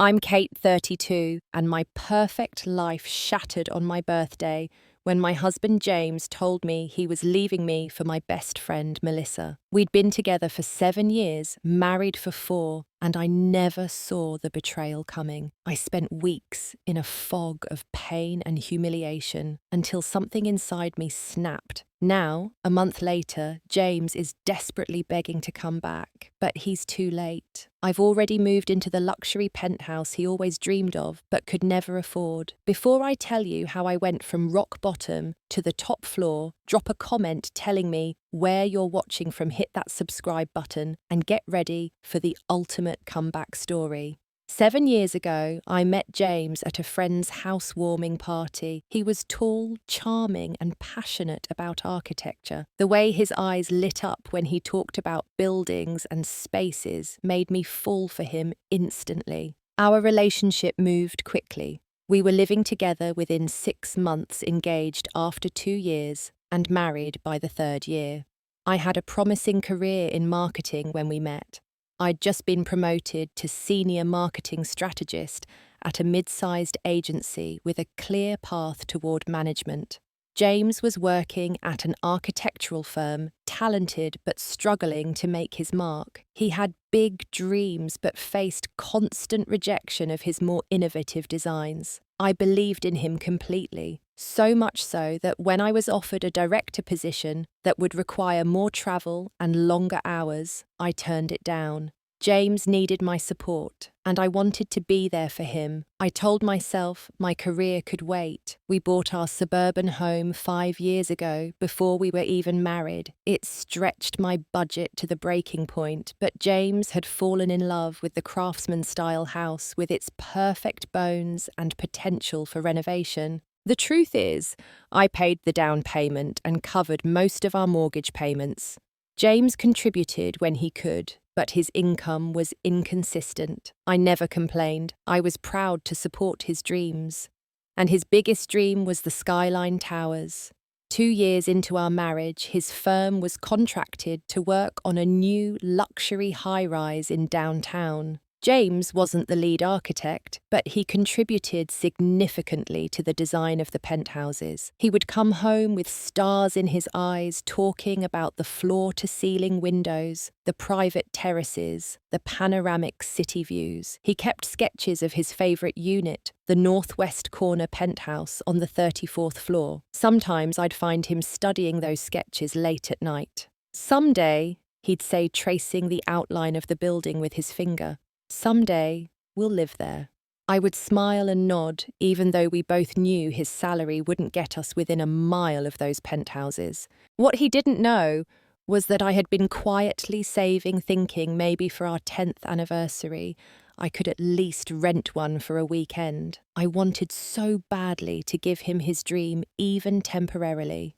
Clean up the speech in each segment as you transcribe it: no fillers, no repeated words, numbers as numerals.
I'm Kate, 32, and my perfect life shattered on my birthday when my husband James told me he was leaving me for my best friend Melissa. We'd been together for 7 years, married for 4, and I never saw the betrayal coming. I spent weeks in a fog of pain and humiliation until something inside me snapped. Now, a month later, James is desperately begging to come back, but he's too late. I've already moved into the luxury penthouse he always dreamed of, but could never afford. Before I tell you how I went from rock bottom to the top floor, drop a comment telling me where you're watching from, hit that subscribe button, and get ready for the ultimate comeback story. 7 years ago, I met James at a friend's housewarming party. He was tall, charming, and passionate about architecture. The way his eyes lit up when he talked about buildings and spaces made me fall for him instantly. Our relationship moved quickly. We were living together within 6 months, engaged after 2 years, and married by the 3rd year. I had a promising career in marketing when we met. I'd just been promoted to senior marketing strategist at a mid-sized agency with a clear path toward management. James was working at an architectural firm, talented but struggling to make his mark. He had big dreams but faced constant rejection of his more innovative designs. I believed in him completely, so much so that when I was offered a director position that would require more travel and longer hours, I turned it down. James needed my support, and I wanted to be there for him. I told myself my career could wait. We bought our suburban home 5 years ago, before we were even married. It stretched my budget to the breaking point, but James had fallen in love with the craftsman-style house with its perfect bones and potential for renovation. The truth is, I paid the down payment and covered most of our mortgage payments. James contributed when he could, but his income was inconsistent. I never complained. I was proud to support his dreams. And his biggest dream was the Skyline Towers. 2 years into our marriage, his firm was contracted to work on a new luxury high-rise in downtown. James wasn't the lead architect, but he contributed significantly to the design of the penthouses. He would come home with stars in his eyes, talking about the floor-to-ceiling windows, the private terraces, the panoramic city views. He kept sketches of his favourite unit, the northwest corner penthouse on the 34th floor. Sometimes I'd find him studying those sketches late at night. "Someday," he'd say, tracing the outline of the building with his finger, "someday, we'll live there." I would smile and nod, even though we both knew his salary wouldn't get us within a mile of those penthouses. What he didn't know was that I had been quietly saving, thinking maybe for our 10th anniversary, I could at least rent one for a weekend. I wanted so badly to give him his dream, even temporarily.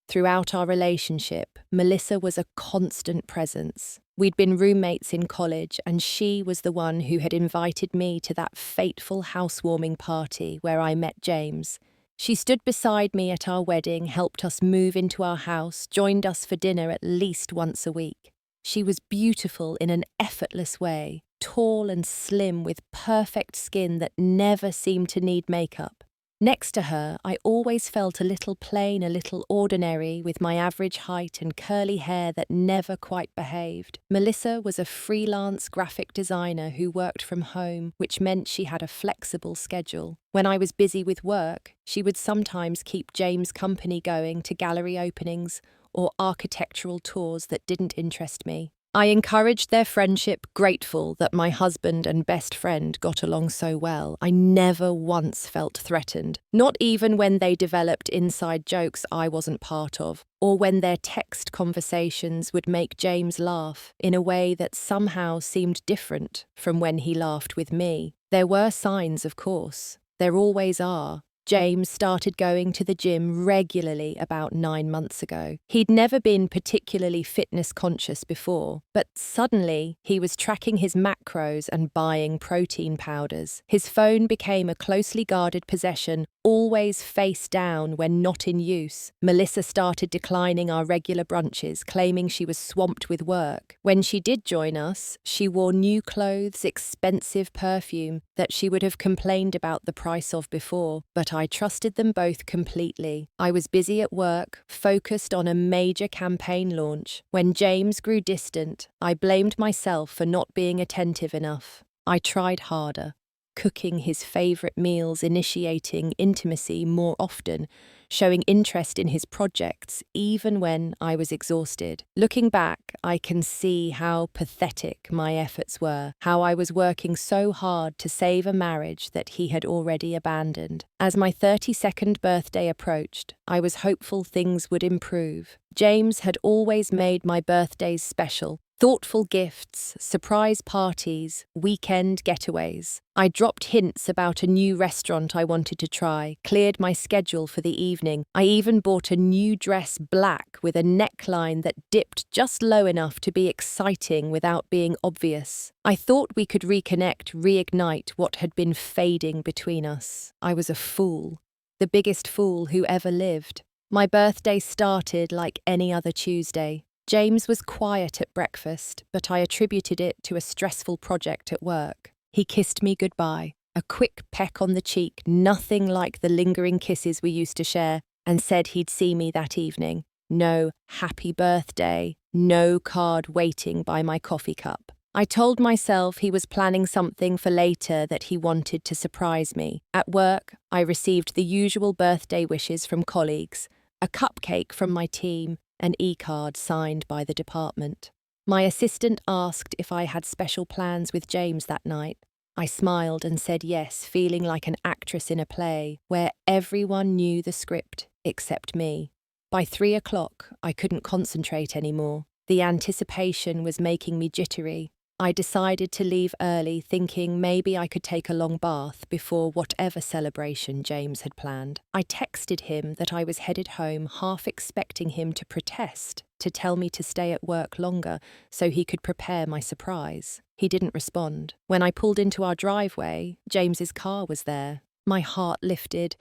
Throughout our relationship, Melissa was a constant presence. We'd been roommates in college, and she was the one who had invited me to that fateful housewarming party where I met James. She stood beside me at our wedding, helped us move into our house, joined us for dinner at least once a week. She was beautiful in an effortless way, tall and slim with perfect skin that never seemed to need makeup. Next to her, I always felt a little plain, a little ordinary, with my average height and curly hair that never quite behaved. Melissa was a freelance graphic designer who worked from home, which meant she had a flexible schedule. When I was busy with work, she would sometimes keep James company going to gallery openings or architectural tours that didn't interest me. I encouraged their friendship, grateful that my husband and best friend got along so well. I never once felt threatened, not even when they developed inside jokes I wasn't part of, or when their text conversations would make James laugh in a way that somehow seemed different from when he laughed with me. There were signs, of course. There always are. James started going to the gym regularly about 9 months ago. He'd never been particularly fitness conscious before, but suddenly he was tracking his macros and buying protein powders. His phone became a closely guarded possession, always face down when not in use. Melissa started declining our regular brunches, claiming she was swamped with work. When she did join us, she wore new clothes, expensive perfume that she would have complained about the price of before, but I trusted them both completely. I was busy at work, focused on a major campaign launch. When James grew distant, I blamed myself for not being attentive enough. I tried harder, cooking his favorite meals, initiating intimacy more often, showing interest in his projects, even when I was exhausted. Looking back, I can see how pathetic my efforts were, how I was working so hard to save a marriage that he had already abandoned. As my 32nd birthday approached, I was hopeful things would improve. James had always made my birthdays special. Thoughtful gifts, surprise parties, weekend getaways. I dropped hints about a new restaurant I wanted to try, cleared my schedule for the evening. I even bought a new dress, black, with a neckline that dipped just low enough to be exciting without being obvious. I thought we could reconnect, reignite what had been fading between us. I was a fool, the biggest fool who ever lived. My birthday started like any other Tuesday. James was quiet at breakfast, but I attributed it to a stressful project at work. He kissed me goodbye, a quick peck on the cheek, nothing like the lingering kisses we used to share, and said he'd see me that evening. No happy birthday, no card waiting by my coffee cup. I told myself he was planning something for later, that he wanted to surprise me. At work, I received the usual birthday wishes from colleagues, a cupcake from my team, an e-card signed by the department. My assistant asked if I had special plans with James that night. I smiled and said yes, feeling like an actress in a play where everyone knew the script except me. By 3 o'clock, I couldn't concentrate anymore. The anticipation was making me jittery. I decided to leave early, thinking maybe I could take a long bath before whatever celebration James had planned. I texted him that I was headed home, half expecting him to protest, to tell me to stay at work longer so he could prepare my surprise. He didn't respond. When I pulled into our driveway, James's car was there. My heart lifted.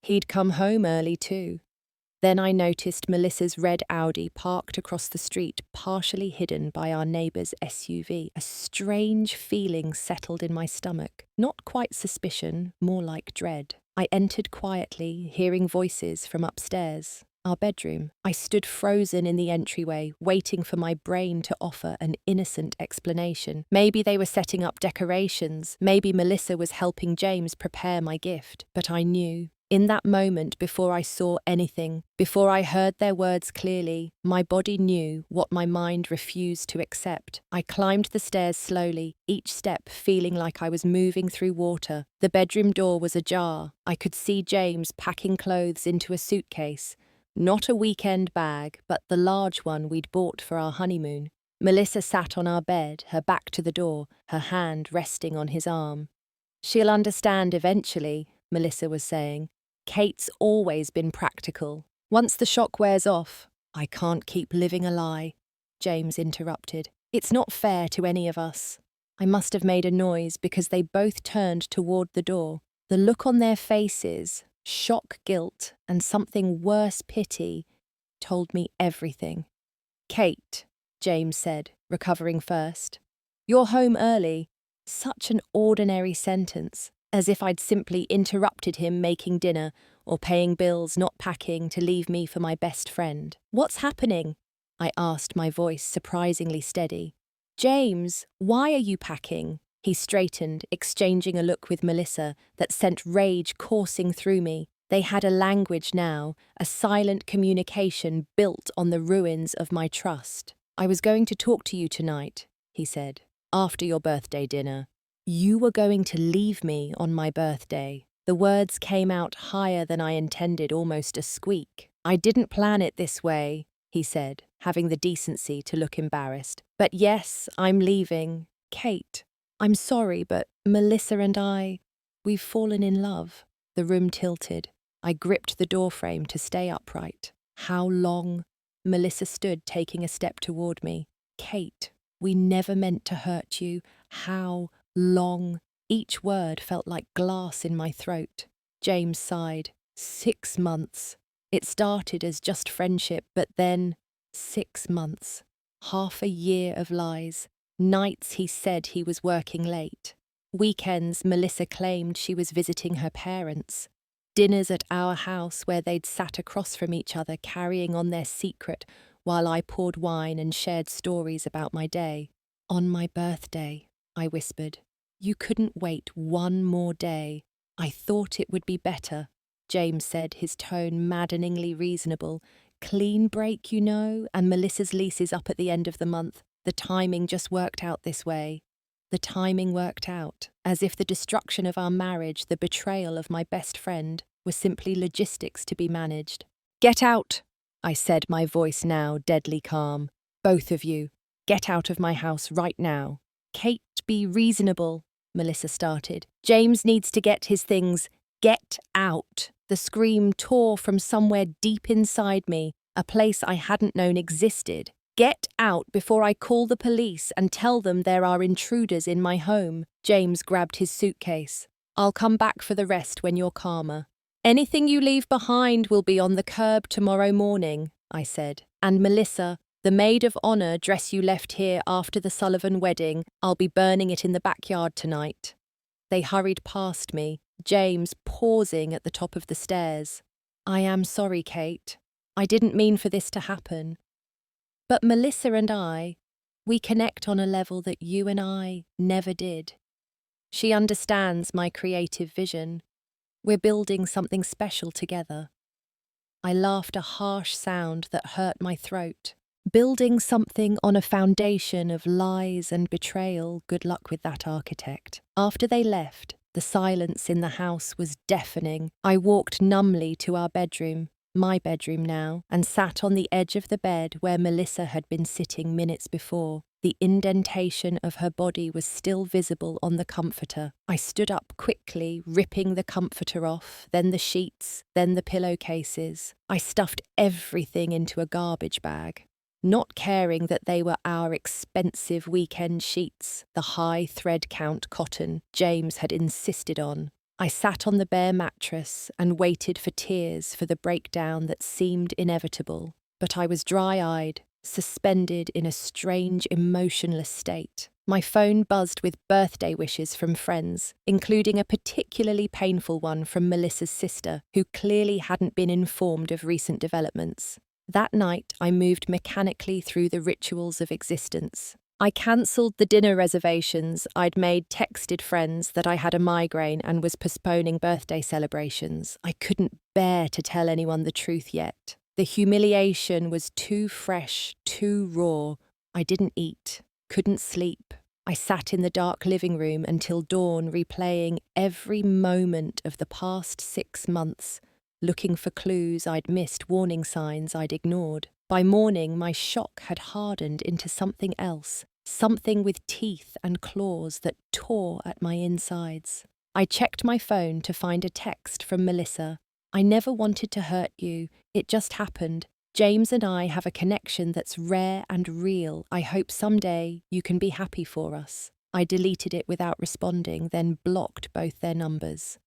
He'd come home early too. Then I noticed Melissa's red Audi parked across the street, partially hidden by our neighbour's SUV. A strange feeling settled in my stomach. Not quite suspicion, more like dread. I entered quietly, hearing voices from upstairs. Our bedroom. I stood frozen in the entryway, waiting for my brain to offer an innocent explanation. Maybe they were setting up decorations. Maybe Melissa was helping James prepare my gift. But I knew. In that moment, before I saw anything, before I heard their words clearly, my body knew what my mind refused to accept. I climbed the stairs slowly, each step feeling like I was moving through water. The bedroom door was ajar. I could see James packing clothes into a suitcase. Not a weekend bag, but the large one we'd bought for our honeymoon. Melissa sat on our bed, her back to the door, her hand resting on his arm. "She'll understand eventually," Melissa was saying. "Kate's always been practical. Once the shock wears off." "I can't keep living a lie," James interrupted. "It's not fair to any of us." I must have made a noise because they both turned toward the door. The look on their faces, shock, guilt, and something worse, pity, told me everything. "Kate," James said, recovering first. "You're home early." Such an ordinary sentence. As if I'd simply interrupted him making dinner or paying bills, not packing to leave me for my best friend. "What's happening?" I asked, my voice surprisingly steady. "James, why are you packing?" He straightened, exchanging a look with Melissa that sent rage coursing through me. They had a language now, a silent communication built on the ruins of my trust. "I was going to talk to you tonight," he said, "after your birthday dinner." "You were going to leave me on my birthday." The words came out higher than I intended, almost a squeak. "I didn't plan it this way," he said, having the decency to look embarrassed. "But yes, I'm leaving. Kate, I'm sorry, but Melissa and we've fallen in love." The room tilted. I gripped the doorframe to stay upright. How long? Melissa stood, taking a step toward me. Kate, we never meant to hurt you. How long? Each word felt like glass in my throat. James sighed. 6 months. It started as just friendship, but then 6 months. Half a year of lies. Nights he said he was working late. Weekends Melissa claimed she was visiting her parents. Dinners at our house where they'd sat across from each other carrying on their secret while I poured wine and shared stories about my day. On my birthday, I whispered. You couldn't wait one more day. I thought it would be better, James said, his tone maddeningly reasonable. Clean break, you know, and Melissa's lease is up at the end of the month. The timing just worked out this way. The timing worked out, as if the destruction of our marriage, the betrayal of my best friend, was simply logistics to be managed. Get out, I said, my voice now deadly calm. Both of you, get out of my house right now. Kate, be reasonable, Melissa started. James needs to get his things. Get out. The scream tore from somewhere deep inside me, a place I hadn't known existed. Get out before I call the police and tell them there are intruders in my home. James grabbed his suitcase. I'll come back for the rest when you're calmer. Anything you leave behind will be on the curb tomorrow morning, I said. And Melissa, the maid of honor dress you left here after the Sullivan wedding, I'll be burning it in the backyard tonight. They hurried past me, James pausing at the top of the stairs. I am sorry, Kate. I didn't mean for this to happen. But Melissa and I, we connect on a level that you and I never did. She understands my creative vision. We're building something special together. I laughed a harsh sound that hurt my throat. Building something on a foundation of lies and betrayal, good luck with that, architect. After they left, the silence in the house was deafening. I walked numbly to our bedroom, my bedroom now, and sat on the edge of the bed where Melissa had been sitting minutes before. The indentation of her body was still visible on the comforter. I stood up quickly, ripping the comforter off, then the sheets, then the pillowcases. I stuffed everything into a garbage bag, not caring that they were our expensive weekend sheets, the high thread count cotton James had insisted on. I sat on the bare mattress and waited for tears for the breakdown that seemed inevitable, but I was dry-eyed, suspended in a strange, emotionless state. My phone buzzed with birthday wishes from friends, including a particularly painful one from Melissa's sister, who clearly hadn't been informed of recent developments. That night, I moved mechanically through the rituals of existence. I cancelled the dinner reservations I'd made, texted friends that I had a migraine and was postponing birthday celebrations. I couldn't bear to tell anyone the truth yet. The humiliation was too fresh, too raw. I didn't eat, couldn't sleep. I sat in the dark living room until dawn, replaying every moment of the past 6 months, looking for clues I'd missed, warning signs I'd ignored. By morning, my shock had hardened into something else, something with teeth and claws that tore at my insides. I checked my phone to find a text from Melissa. I never wanted to hurt you. It just happened. James and I have a connection that's rare and real. I hope someday you can be happy for us. I deleted it without responding, then blocked both their numbers.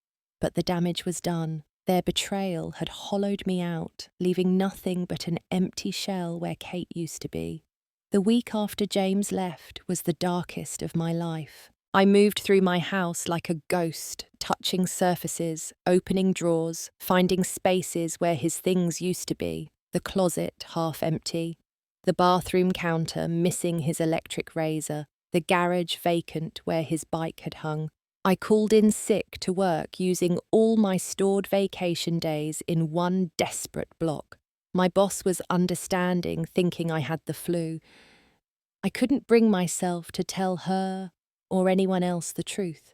But the damage was done. Their betrayal had hollowed me out, leaving nothing but an empty shell where Kate used to be. The week after James left was the darkest of my life. I moved through my house like a ghost, touching surfaces, opening drawers, finding spaces where his things used to be, the closet half empty, the bathroom counter missing his electric razor, the garage vacant where his bike had hung. I called in sick to work using all my stored vacation days in one desperate block. My boss was understanding, thinking I had the flu. I couldn't bring myself to tell her or anyone else the truth.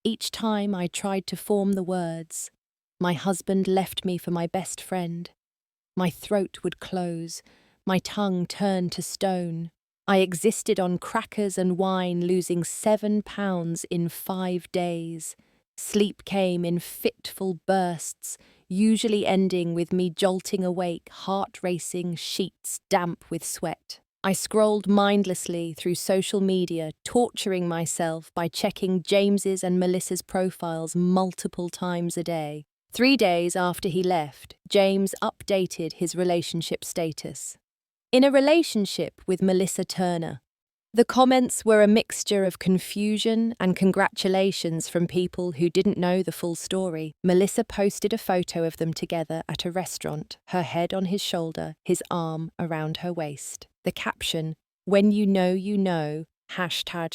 Each time I tried to form the words, my husband left me for my best friend. My throat would close, my tongue turned to stone. I existed on crackers and wine, losing 7 pounds in 5 days. Sleep came in fitful bursts, usually ending with me jolting awake, heart racing, sheets damp with sweat. I scrolled mindlessly through social media, torturing myself by checking James's and Melissa's profiles multiple times a day. 3 days after he left, James updated his relationship status. In a relationship with Melissa Turner. The comments were a mixture of confusion and congratulations from people who didn't know the full story. Melissa posted a photo of them together at a restaurant, her head on his shoulder, his arm around her waist. The caption, "When you know,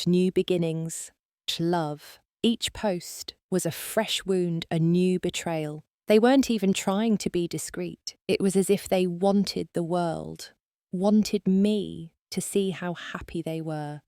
#new beginnings, love." Each post was a fresh wound, a new betrayal. They weren't even trying to be discreet. It was as if they wanted the world, wanted me, to see how happy they were,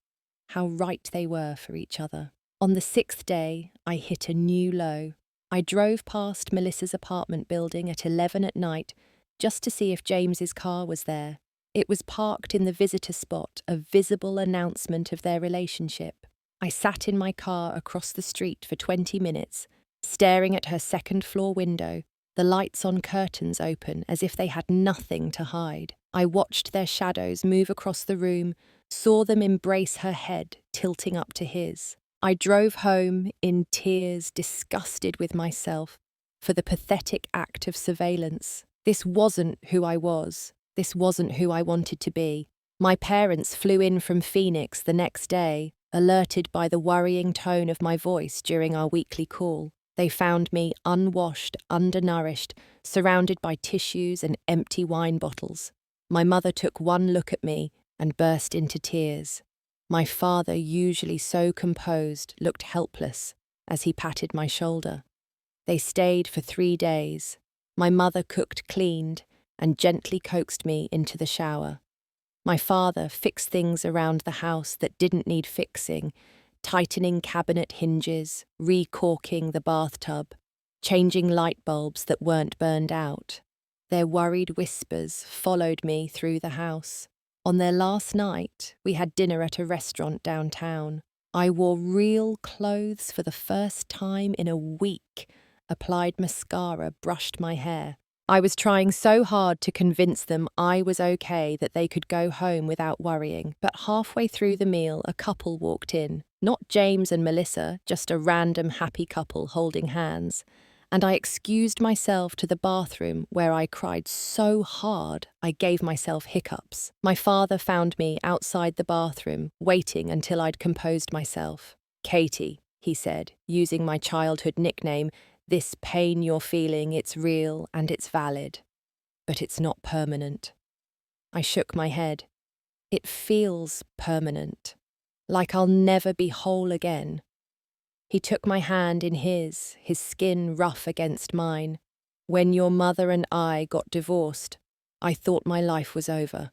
how right they were for each other. On the 6th day, I hit a new low. I drove past Melissa's apartment building at 11 at night just to see if James's car was there. It was parked in the visitor spot, a visible announcement of their relationship. I sat in my car across the street for 20 minutes, staring at her second-floor window, the lights on curtains open as if they had nothing to hide. I watched their shadows move across the room, saw them embrace her head, tilting up to his. I drove home in tears, disgusted with myself for the pathetic act of surveillance. This wasn't who I was. This wasn't who I wanted to be. My parents flew in from Phoenix the next day, alerted by the worrying tone of my voice during our weekly call. They found me unwashed, undernourished, surrounded by tissues and empty wine bottles. My mother took one look at me and burst into tears. My father, usually so composed, looked helpless as he patted my shoulder. They stayed for 3 days. My mother cooked, cleaned, and gently coaxed me into the shower. My father fixed things around the house that didn't need fixing, tightening cabinet hinges, recorking the bathtub, changing light bulbs that weren't burned out. Their worried whispers followed me through the house. On their last night, we had dinner at a restaurant downtown. I wore real clothes for the first time in a week, applied mascara, brushed my hair. I was trying so hard to convince them I was okay, that they could go home without worrying. But halfway through the meal, a couple walked in. Not James and Melissa, just a random happy couple holding hands. And I excused myself to the bathroom where I cried so hard I gave myself hiccups. My father found me outside the bathroom, waiting until I'd composed myself. "Katie," he said, using my childhood nickname, "this pain you're feeling, it's real and it's valid, but it's not permanent." I shook my head. It feels permanent, like I'll never be whole again. He took my hand in his skin rough against mine. "When your mother and I got divorced, I thought my life was over.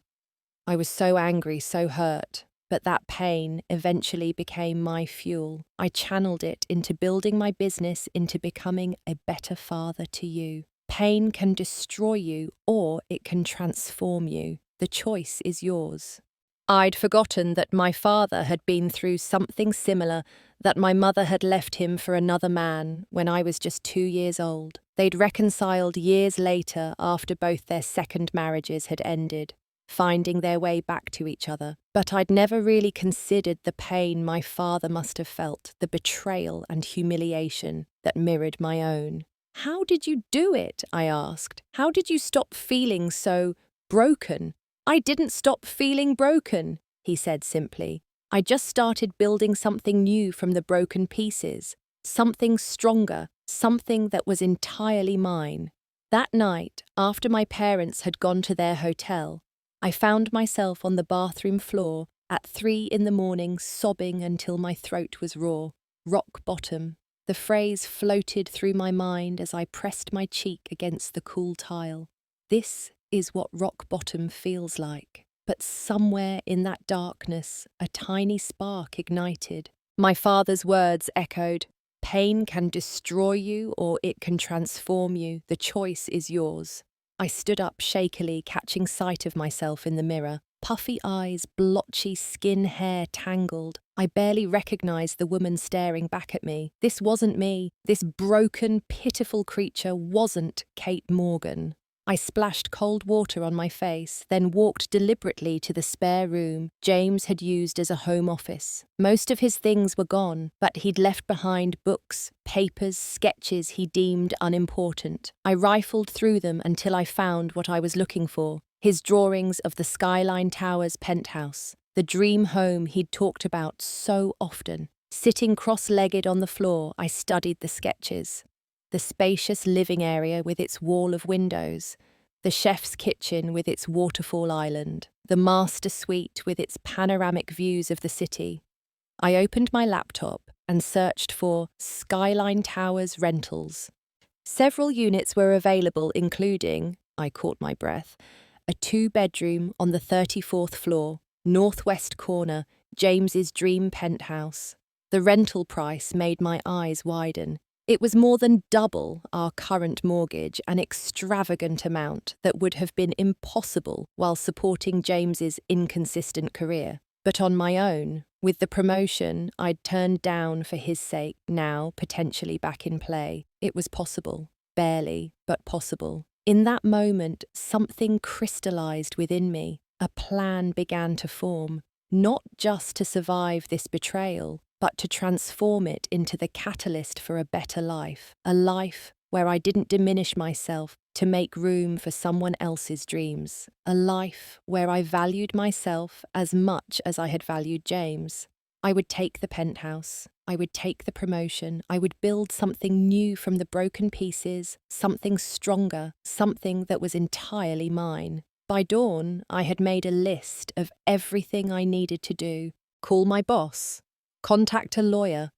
I was so angry, so hurt, but that pain eventually became my fuel. I channeled it into building my business, into becoming a better father to you. Pain can destroy you or it can transform you. The choice is yours." I'd forgotten that my father had been through something similar, that my mother had left him for another man when I was just 2 years old. They'd reconciled years later after both their second marriages had ended, finding their way back to each other. But I'd never really considered the pain my father must have felt, the betrayal and humiliation that mirrored my own. "How did you do it?" I asked. "How did you stop feeling so broken?" "I didn't stop feeling broken," he said simply. "I just started building something new from the broken pieces, something stronger, something that was entirely mine." That night, after my parents had gone to their hotel, I found myself on the bathroom floor at 3 in the morning, sobbing until my throat was raw. Rock bottom. The phrase floated through my mind as I pressed my cheek against the cool tile. This is what rock bottom feels like. But somewhere in that darkness, a tiny spark ignited. My father's words echoed, "Pain can destroy you or it can transform you. The choice is yours." I stood up shakily, catching sight of myself in the mirror. Puffy eyes, blotchy skin, hair tangled. I barely recognized the woman staring back at me. This wasn't me. This broken, pitiful creature wasn't Kate Morgan. I splashed cold water on my face, then walked deliberately to the spare room James had used as a home office. Most of his things were gone, but he'd left behind books, papers, sketches he deemed unimportant. I rifled through them until I found what I was looking for: his drawings of the Skyline Towers penthouse, the dream home he'd talked about so often. Sitting cross-legged on the floor, I studied the sketches. The spacious living area with its wall of windows, the chef's kitchen with its waterfall island, the master suite with its panoramic views of the city. I opened my laptop and searched for Skyline Towers rentals. Several units were available, including, I caught my breath, a 2-bedroom on the 34th floor, northwest corner, James's dream penthouse. The rental price made my eyes widen. It was more than double our current mortgage, an extravagant amount that would have been impossible while supporting James's inconsistent career. But on my own, with the promotion I'd turned down for his sake now potentially back in play, it was possible. Barely, but possible. In that moment, something crystallized within me. A plan began to form, not just to survive this betrayal, but to transform it into the catalyst for a better life, a life where I didn't diminish myself to make room for someone else's dreams, a life where I valued myself as much as I had valued James. I would take the penthouse, I would take the promotion, I would build something new from the broken pieces, something stronger, something that was entirely mine. By dawn, I had made a list of everything I needed to do: call my boss, contact a lawyer,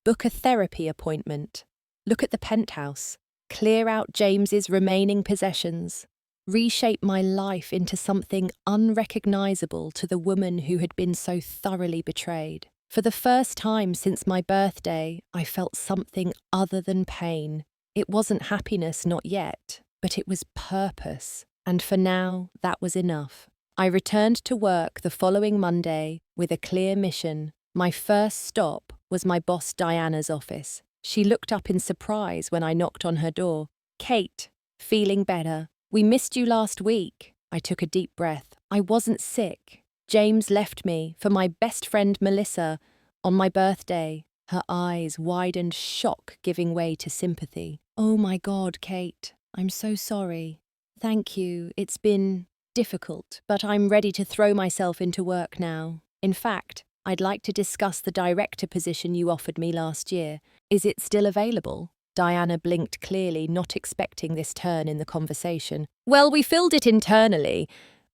book a therapy appointment, look at the penthouse, clear out James's remaining possessions, reshape my life into something unrecognizable to the woman who had been so thoroughly betrayed. For the first time since my birthday, I felt something other than pain. It wasn't happiness, not yet, but it was purpose. And for now, that was enough. I returned to work the following Monday with a clear mission. My first stop was my boss Diana's office. She looked up in surprise when I knocked on her door. "Kate, feeling better? We missed you last week." I took a deep breath. I wasn't sick. James left me for my best friend Melissa on my birthday. Her eyes widened, shock giving way to sympathy. "Oh my God, Kate, I'm so sorry. Thank you. It's been difficult, but I'm ready to throw myself into work now. In fact, I'd like to discuss the director position you offered me last year. Is it still available?" Diana blinked clearly, not expecting this turn in the conversation. "Well, we filled it internally,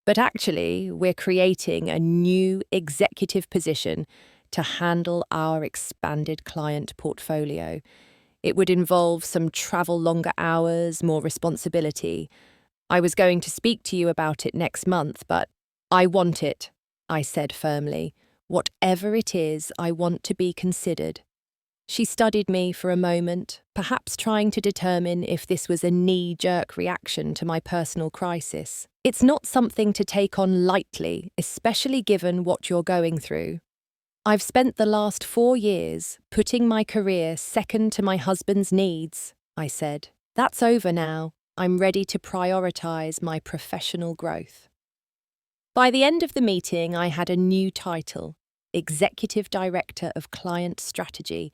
but actually we're creating a new executive position to handle our expanded client portfolio. It would involve some travel, longer hours, more responsibility. I was going to speak to you about it next month, but I want it," I said firmly. "Whatever it is, I want to be considered." She studied me for a moment, perhaps trying to determine if this was a knee-jerk reaction to my personal crisis. "It's not something to take on lightly, especially given what you're going through. I've spent the last 4 years putting my career second to my husband's needs," I said. "That's over now. I'm ready to prioritize my professional growth." By the end of the meeting, I had a new title: Executive Director of Client Strategy,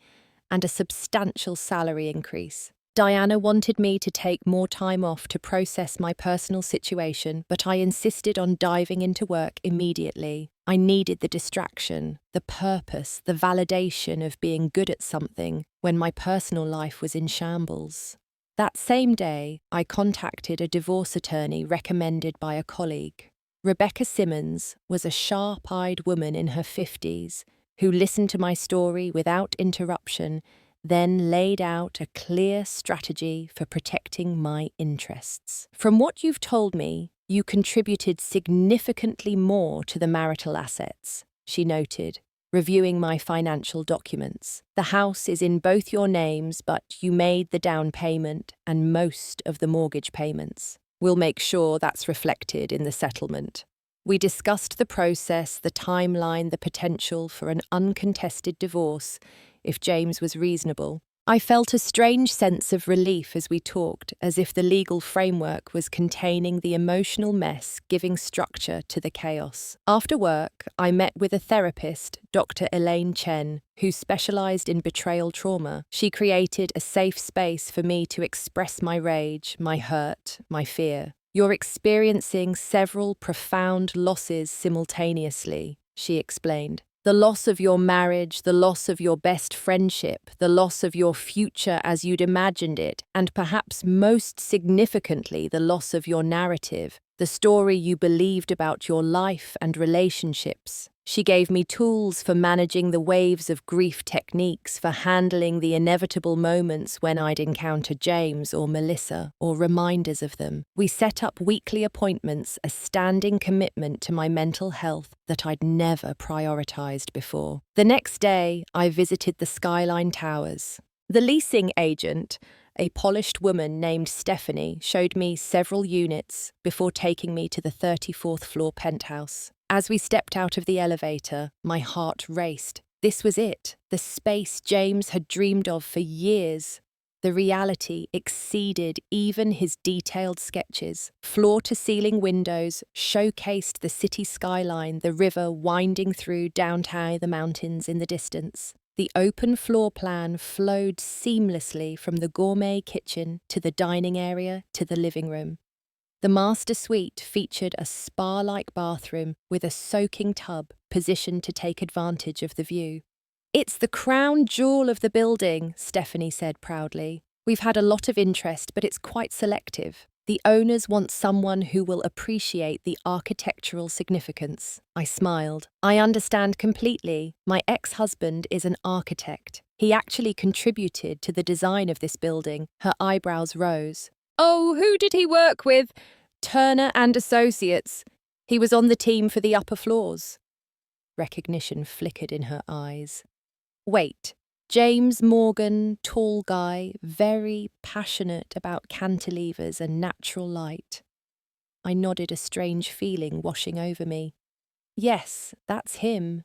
and a substantial salary increase. Diana wanted me to take more time off to process my personal situation, but I insisted on diving into work immediately. I needed the distraction, the purpose, the validation of being good at something when my personal life was in shambles. That same day, I contacted a divorce attorney recommended by a colleague. Rebecca Simmons was a sharp-eyed woman in her 50s who listened to my story without interruption, then laid out a clear strategy for protecting my interests. "From what you've told me, you contributed significantly more to the marital assets," she noted, reviewing my financial documents. "The house is in both your names, but you made the down payment and most of the mortgage payments. We'll make sure that's reflected in the settlement." We discussed the process, the timeline, the potential for an uncontested divorce, if James was reasonable. I felt a strange sense of relief as we talked, as if the legal framework was containing the emotional mess, giving structure to the chaos. After work, I met with a therapist, Dr. Elaine Chen, who specialized in betrayal trauma. She created a safe space for me to express my rage, my hurt, my fear. "You're experiencing several profound losses simultaneously," she explained. "The loss of your marriage, the loss of your best friendship, the loss of your future as you'd imagined it, and perhaps most significantly, the loss of your narrative, the story you believed about your life and relationships." She gave me tools for managing the waves of grief, techniques for handling the inevitable moments when I'd encounter James or Melissa, or reminders of them. We set up weekly appointments, a standing commitment to my mental health that I'd never prioritized before. The next day, I visited the Skyline Towers. The leasing agent, a polished woman named Stephanie, showed me several units before taking me to the 34th floor penthouse. As we stepped out of the elevator, my heart raced. This was it, the space James had dreamed of for years. The reality exceeded even his detailed sketches. Floor-to-ceiling windows showcased the city skyline, the river winding through downtown, the mountains in the distance. The open floor plan flowed seamlessly from the gourmet kitchen to the dining area to the living room. The master suite featured a spa-like bathroom with a soaking tub positioned to take advantage of the view. "It's the crown jewel of the building," Stephanie said proudly. "We've had a lot of interest, but it's quite selective. The owners want someone who will appreciate the architectural significance." I smiled. "I understand completely. My ex-husband is an architect. He actually contributed to the design of this building." Her eyebrows rose. "Oh, who did he work with?" "Turner and Associates. He was on the team for the upper floors." Recognition flickered in her eyes. "Wait, James Morgan, tall guy, very passionate about cantilevers and natural light." I nodded, a strange feeling washing over me. "Yes, that's him.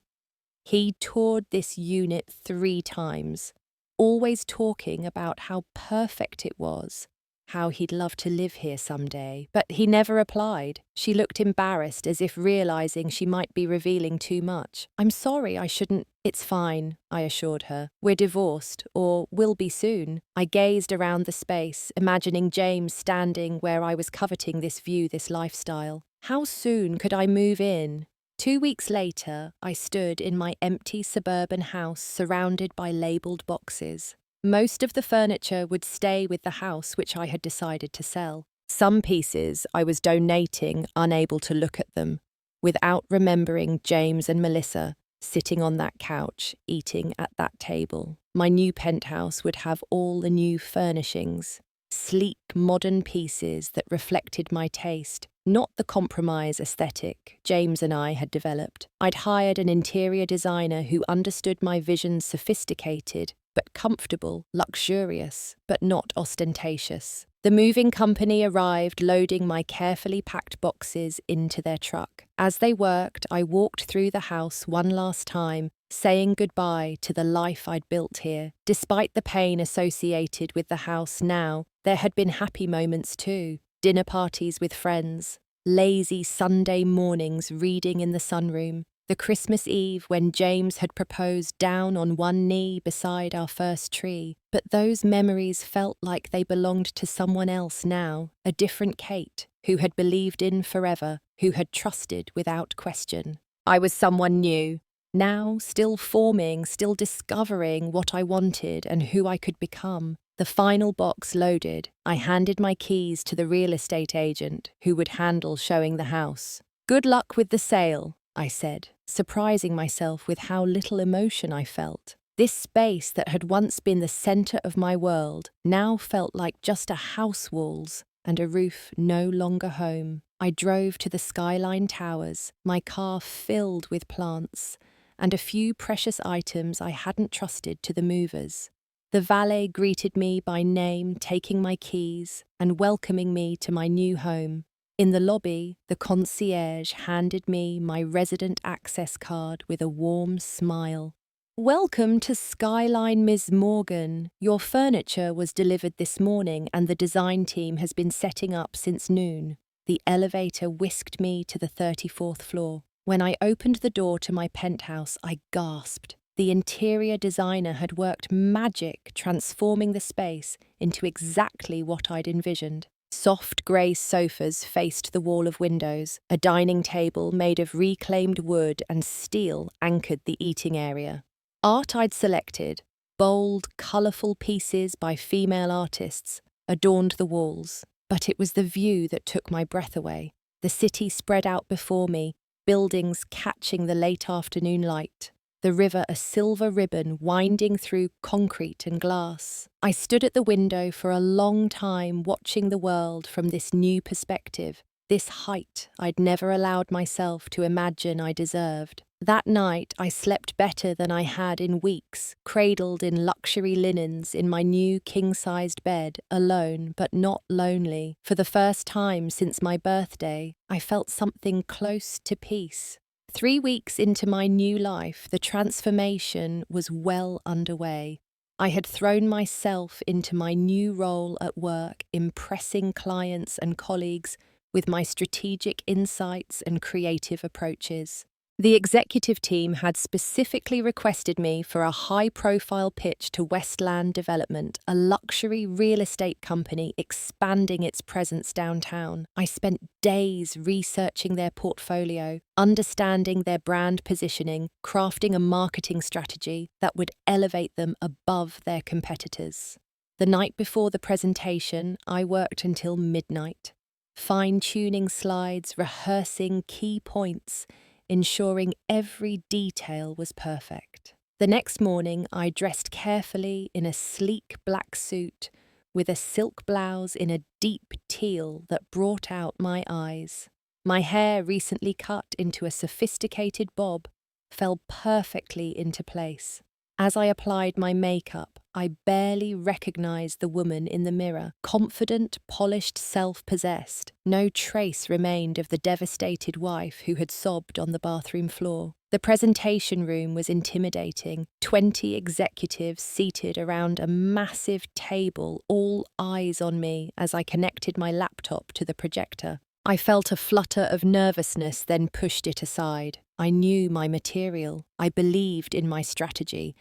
He toured this unit 3 times, always talking about how perfect it was, how he'd love to live here someday, but he never applied." She looked embarrassed, as if realizing she might be revealing too much. "I'm sorry, I shouldn't." "It's fine," I assured her. "We're divorced, or will be soon." I gazed around the space, imagining James standing where I was coveting this view, this lifestyle. How soon could I move in? 2 weeks later, I stood in my empty suburban house surrounded by labelled boxes. Most of the furniture would stay with the house, which I had decided to sell. Some pieces I was donating, unable to look at them, without remembering James and Melissa sitting on that couch, eating at that table. My new penthouse would have all the new furnishings, sleek, modern pieces that reflected my taste, not the compromise aesthetic James and I had developed. I'd hired an interior designer who understood my vision, sophisticated, but comfortable, luxurious, but not ostentatious. The moving company arrived, loading my carefully packed boxes into their truck. As they worked, I walked through the house one last time, saying goodbye to the life I'd built here. Despite the pain associated with the house now, there had been happy moments too. Dinner parties with friends, lazy Sunday mornings reading in the sunroom, the Christmas Eve when James had proposed down on one knee beside our first tree. But those memories felt like they belonged to someone else now, a different Kate, who had believed in forever, who had trusted without question. I was someone new, now still forming, still discovering what I wanted and who I could become. The final box loaded, I handed my keys to the real estate agent who would handle showing the house. "Good luck with the sale," I said, surprising myself with how little emotion I felt. This space that had once been the center of my world now felt like just a house walls and a roof no longer home. I drove to the Skyline Towers, my car filled with plants and a few precious items I hadn't trusted to the movers. The valet greeted me by name, taking my keys and welcoming me to my new home. In the lobby, the concierge handed me my resident access card with a warm smile. "Welcome to Skyline, Ms. Morgan. Your furniture was delivered this morning and the design team has been setting up since noon." The elevator whisked me to the 34th floor. When I opened the door to my penthouse, I gasped. The interior designer had worked magic, transforming the space into exactly what I'd envisioned. Soft grey sofas faced the wall of windows. A dining table made of reclaimed wood and steel anchored the eating area. Art I'd selected, bold, colourful pieces by female artists, adorned the walls. But it was the view that took my breath away. The city spread out before me, buildings catching the late afternoon light. The river a silver ribbon winding through concrete and glass. I stood at the window for a long time watching the world from this new perspective, this height I'd never allowed myself to imagine I deserved. That night I slept better than I had in weeks, cradled in luxury linens in my new king-sized bed, alone but not lonely. For the first time since my birthday, I felt something close to peace. 3 weeks into my new life, the transformation was well underway. I had thrown myself into my new role at work, impressing clients and colleagues with my strategic insights and creative approaches. The executive team had specifically requested me for a high-profile pitch to Westland Development, a luxury real estate company expanding its presence downtown. I spent days researching their portfolio, understanding their brand positioning, crafting a marketing strategy that would elevate them above their competitors. The night before the presentation, I worked until midnight, fine-tuning slides, rehearsing key points, ensuring every detail was perfect. The next morning, I dressed carefully in a sleek black suit with a silk blouse in a deep teal that brought out my eyes. My hair, recently cut into a sophisticated bob, fell perfectly into place. As I applied my makeup, I barely recognized the woman in the mirror, confident, polished, self-possessed. No trace remained of the devastated wife who had sobbed on the bathroom floor. The presentation room was intimidating. 20 executives seated around a massive table, all eyes on me as I connected my laptop to the projector. I felt a flutter of nervousness, then pushed it aside. I knew my material. I believed in my strategy.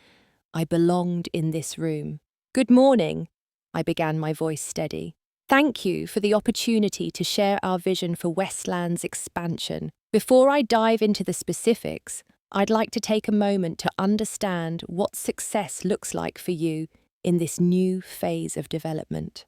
I belonged in this room. "Good morning," I began, my voice steady. "Thank you for the opportunity to share our vision for Westland's expansion. Before I dive into the specifics, I'd like to take a moment to understand what success looks like for you in this new phase of development."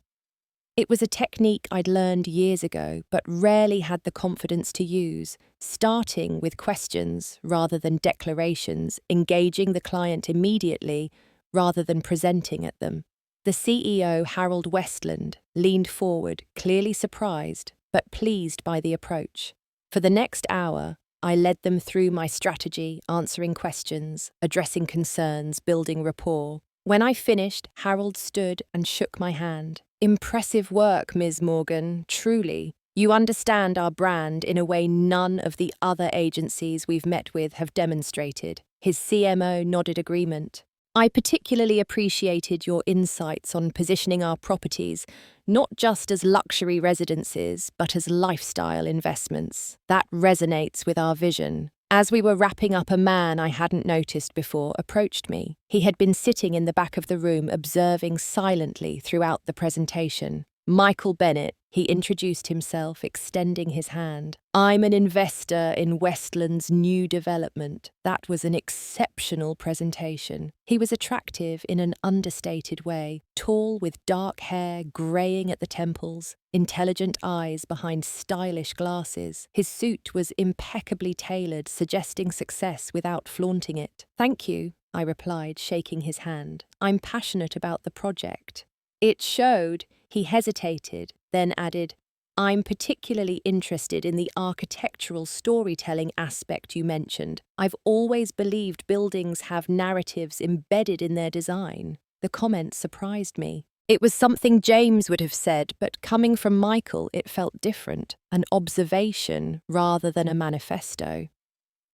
It was a technique I'd learned years ago, but rarely had the confidence to use, starting with questions rather than declarations, engaging the client immediately rather than presenting at them. The CEO, Harold Westland, leaned forward, clearly surprised, but pleased by the approach. For the next hour, I led them through my strategy, answering questions, addressing concerns, building rapport. When I finished, Harold stood and shook my hand. "Impressive work, Ms. Morgan, truly. You understand our brand in a way none of the other agencies we've met with have demonstrated." His CMO nodded agreement. "I particularly appreciated your insights on positioning our properties, not just as luxury residences, but as lifestyle investments. That resonates with our vision." As we were wrapping up, a man I hadn't noticed before approached me. He had been sitting in the back of the room, observing silently throughout the presentation. "Michael Bennett," he introduced himself, extending his hand. "I'm an investor in Westland's new development." That was an exceptional presentation. He was attractive in an understated way, tall with dark hair greying at the temples, intelligent eyes behind stylish glasses. His suit was impeccably tailored, suggesting success without flaunting it. "Thank you," I replied, shaking his hand. "I'm passionate about the project." It showed. He hesitated, then added, "I'm particularly interested in the architectural storytelling aspect you mentioned. I've always believed buildings have narratives embedded in their design." The comment surprised me. It was something James would have said, but coming from Michael, it felt different, an observation rather than a manifesto.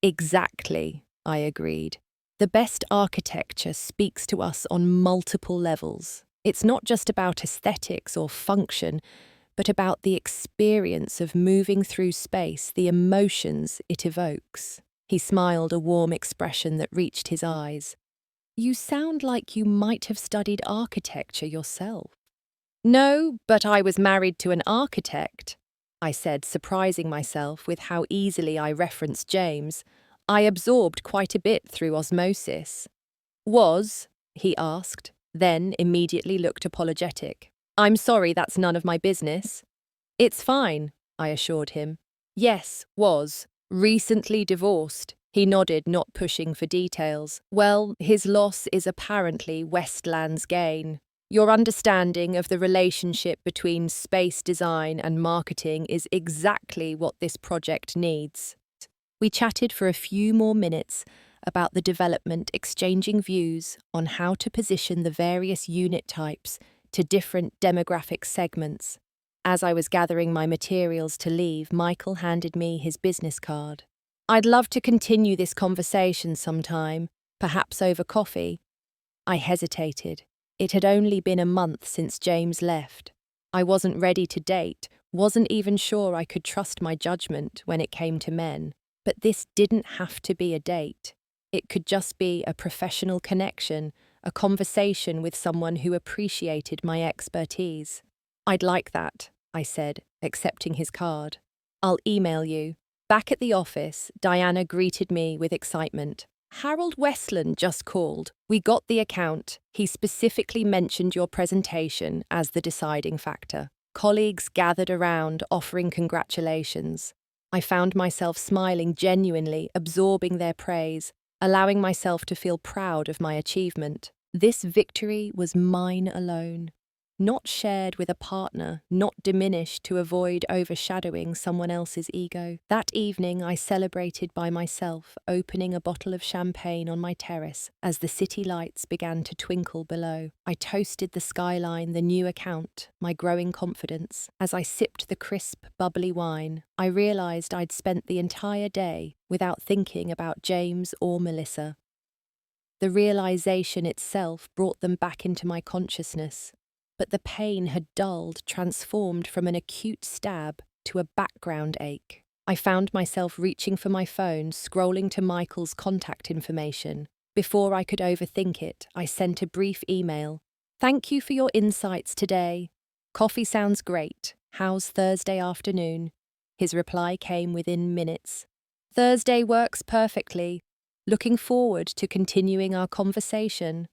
Exactly, I agreed. The best architecture speaks to us on multiple levels. It's not just about aesthetics or function, but about the experience of moving through space, the emotions it evokes. He smiled, a warm expression that reached his eyes. You sound like you might have studied architecture yourself. No, but I was married to an architect, I said, surprising myself with how easily I referenced James. I absorbed quite a bit through osmosis. Was? He asked, then immediately looked apologetic. I'm sorry, that's none of my business. It's fine, I assured him. Yes, was. Recently divorced. He nodded, not pushing for details. Well, his loss is apparently Westland's gain. Your understanding of the relationship between space design and marketing is exactly what this project needs. We chatted for a few more minutes about the development, exchanging views on how to position the various unit types to different demographic segments. As I was gathering my materials to leave, Michael handed me his business card. I'd love to continue this conversation sometime, perhaps over coffee. I hesitated. It had only been a month since James left. I wasn't ready to date, wasn't even sure I could trust my judgment when it came to men. But this didn't have to be a date. It could just be a professional connection, a conversation with someone who appreciated my expertise. I'd like that, I said, accepting his card. I'll email you. Back at the office, Diana greeted me with excitement. Harold Westland just called. We got the account. He specifically mentioned your presentation as the deciding factor. Colleagues gathered around, offering congratulations. I found myself smiling genuinely, absorbing their praise, allowing myself to feel proud of my achievement. This victory was mine alone, not shared with a partner, not diminished to avoid overshadowing someone else's ego. That evening I celebrated by myself, opening a bottle of champagne on my terrace as the city lights began to twinkle below. I toasted the skyline, the new account, my growing confidence. As I sipped the crisp, bubbly wine, I realized I'd spent the entire day without thinking about James or Melissa. The realization itself brought them back into my consciousness. But the pain had dulled, transformed from an acute stab to a background ache. I found myself reaching for my phone, scrolling to Michael's contact information. Before I could overthink it, I sent a brief email. Thank you for your insights today. Coffee sounds great. How's Thursday afternoon? His reply came within minutes. Thursday works perfectly. Looking forward to continuing our conversation.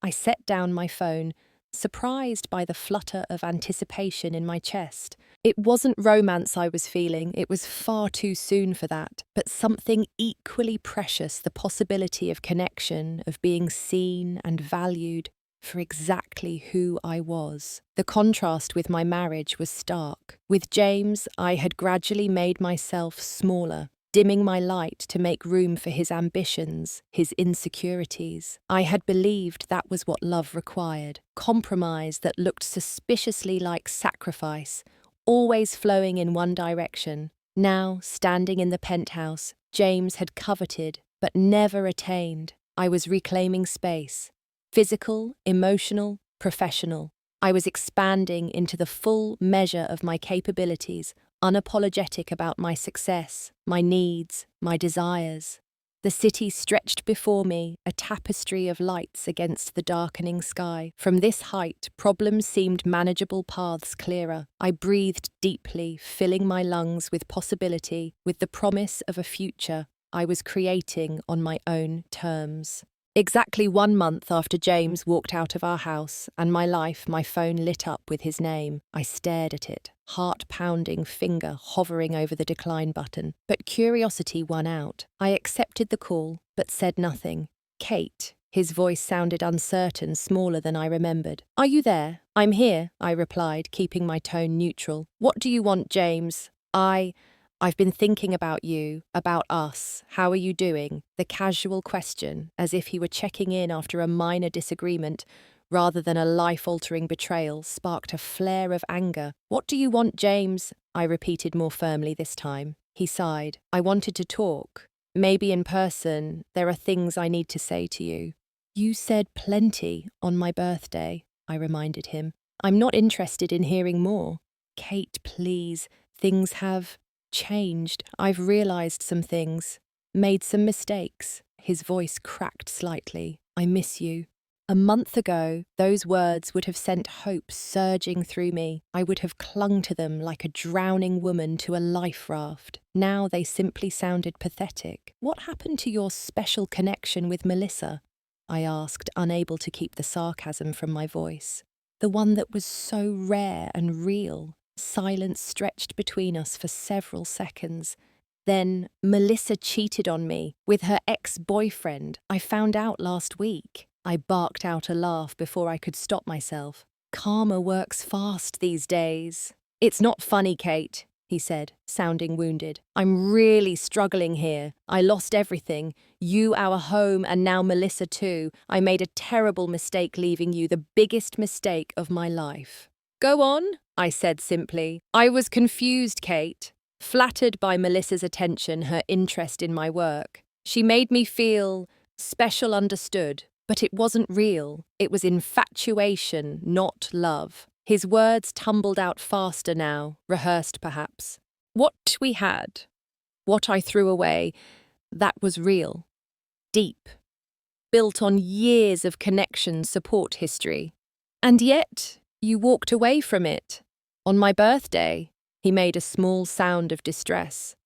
I set down my phone, surprised by the flutter of anticipation in my chest. It wasn't romance I was feeling, it was far too soon for that, but something equally precious, the possibility of connection, of being seen and valued for exactly who I was. The contrast with my marriage was stark. With James, I had gradually made myself smaller, dimming my light to make room for his ambitions, his insecurities. I had believed that was what love required, compromise that looked suspiciously like sacrifice, always flowing in one direction. Now, standing in the penthouse, James had coveted but never attained. I was reclaiming space, physical, emotional, professional. I was expanding into the full measure of my capabilities, unapologetic about my success, my needs, my desires. The city stretched before me, a tapestry of lights against the darkening sky. From this height, problems seemed manageable, paths clearer. I breathed deeply, filling my lungs with possibility, with the promise of a future I was creating on my own terms. Exactly 1 month after James walked out of our house and my phone lit up with his name, I stared at it, heart-pounding finger hovering over the decline button. But curiosity won out. I accepted the call, but said nothing. Kate, his voice sounded uncertain, smaller than I remembered. Are you there? I'm here, I replied, keeping my tone neutral. What do you want, James? I've been thinking about you, about us. How are you doing? The casual question, as if he were checking in after a minor disagreement, rather than a life-altering betrayal, sparked a flare of anger. "What do you want, James?" I repeated more firmly this time. He sighed. "I wanted to talk. Maybe in person. There are things I need to say to you." "You said plenty on my birthday," I reminded him. "I'm not interested in hearing more." "Kate, please. Things have changed. I've realized some things. Made some mistakes." His voice cracked slightly. "I miss you." A month ago, those words would have sent hope surging through me. I would have clung to them like a drowning woman to a life raft. Now they simply sounded pathetic. "What happened to your special connection with Melissa?" I asked, unable to keep the sarcasm from my voice. "The one that was so rare and real." Silence stretched between us for several seconds. "Then Melissa cheated on me with her ex-boyfriend. I found out last week." I barked out a laugh before I could stop myself. "Karma works fast these days." "It's not funny, Kate," he said, sounding wounded. "I'm really struggling here. I lost everything. You, our home, and now Melissa too. I made a terrible mistake leaving you, the biggest mistake of my life." "Go on," I said simply. I was confused, Kate, flattered by Melissa's attention, her interest in my work. She made me feel special, understood. But it wasn't real. It was infatuation, not love. His words tumbled out faster now, rehearsed perhaps. "What we had, what I threw away, that was real. Deep. Built on years of connection, support history. And yet, you walked away from it. On my birthday." He made a small sound of distress.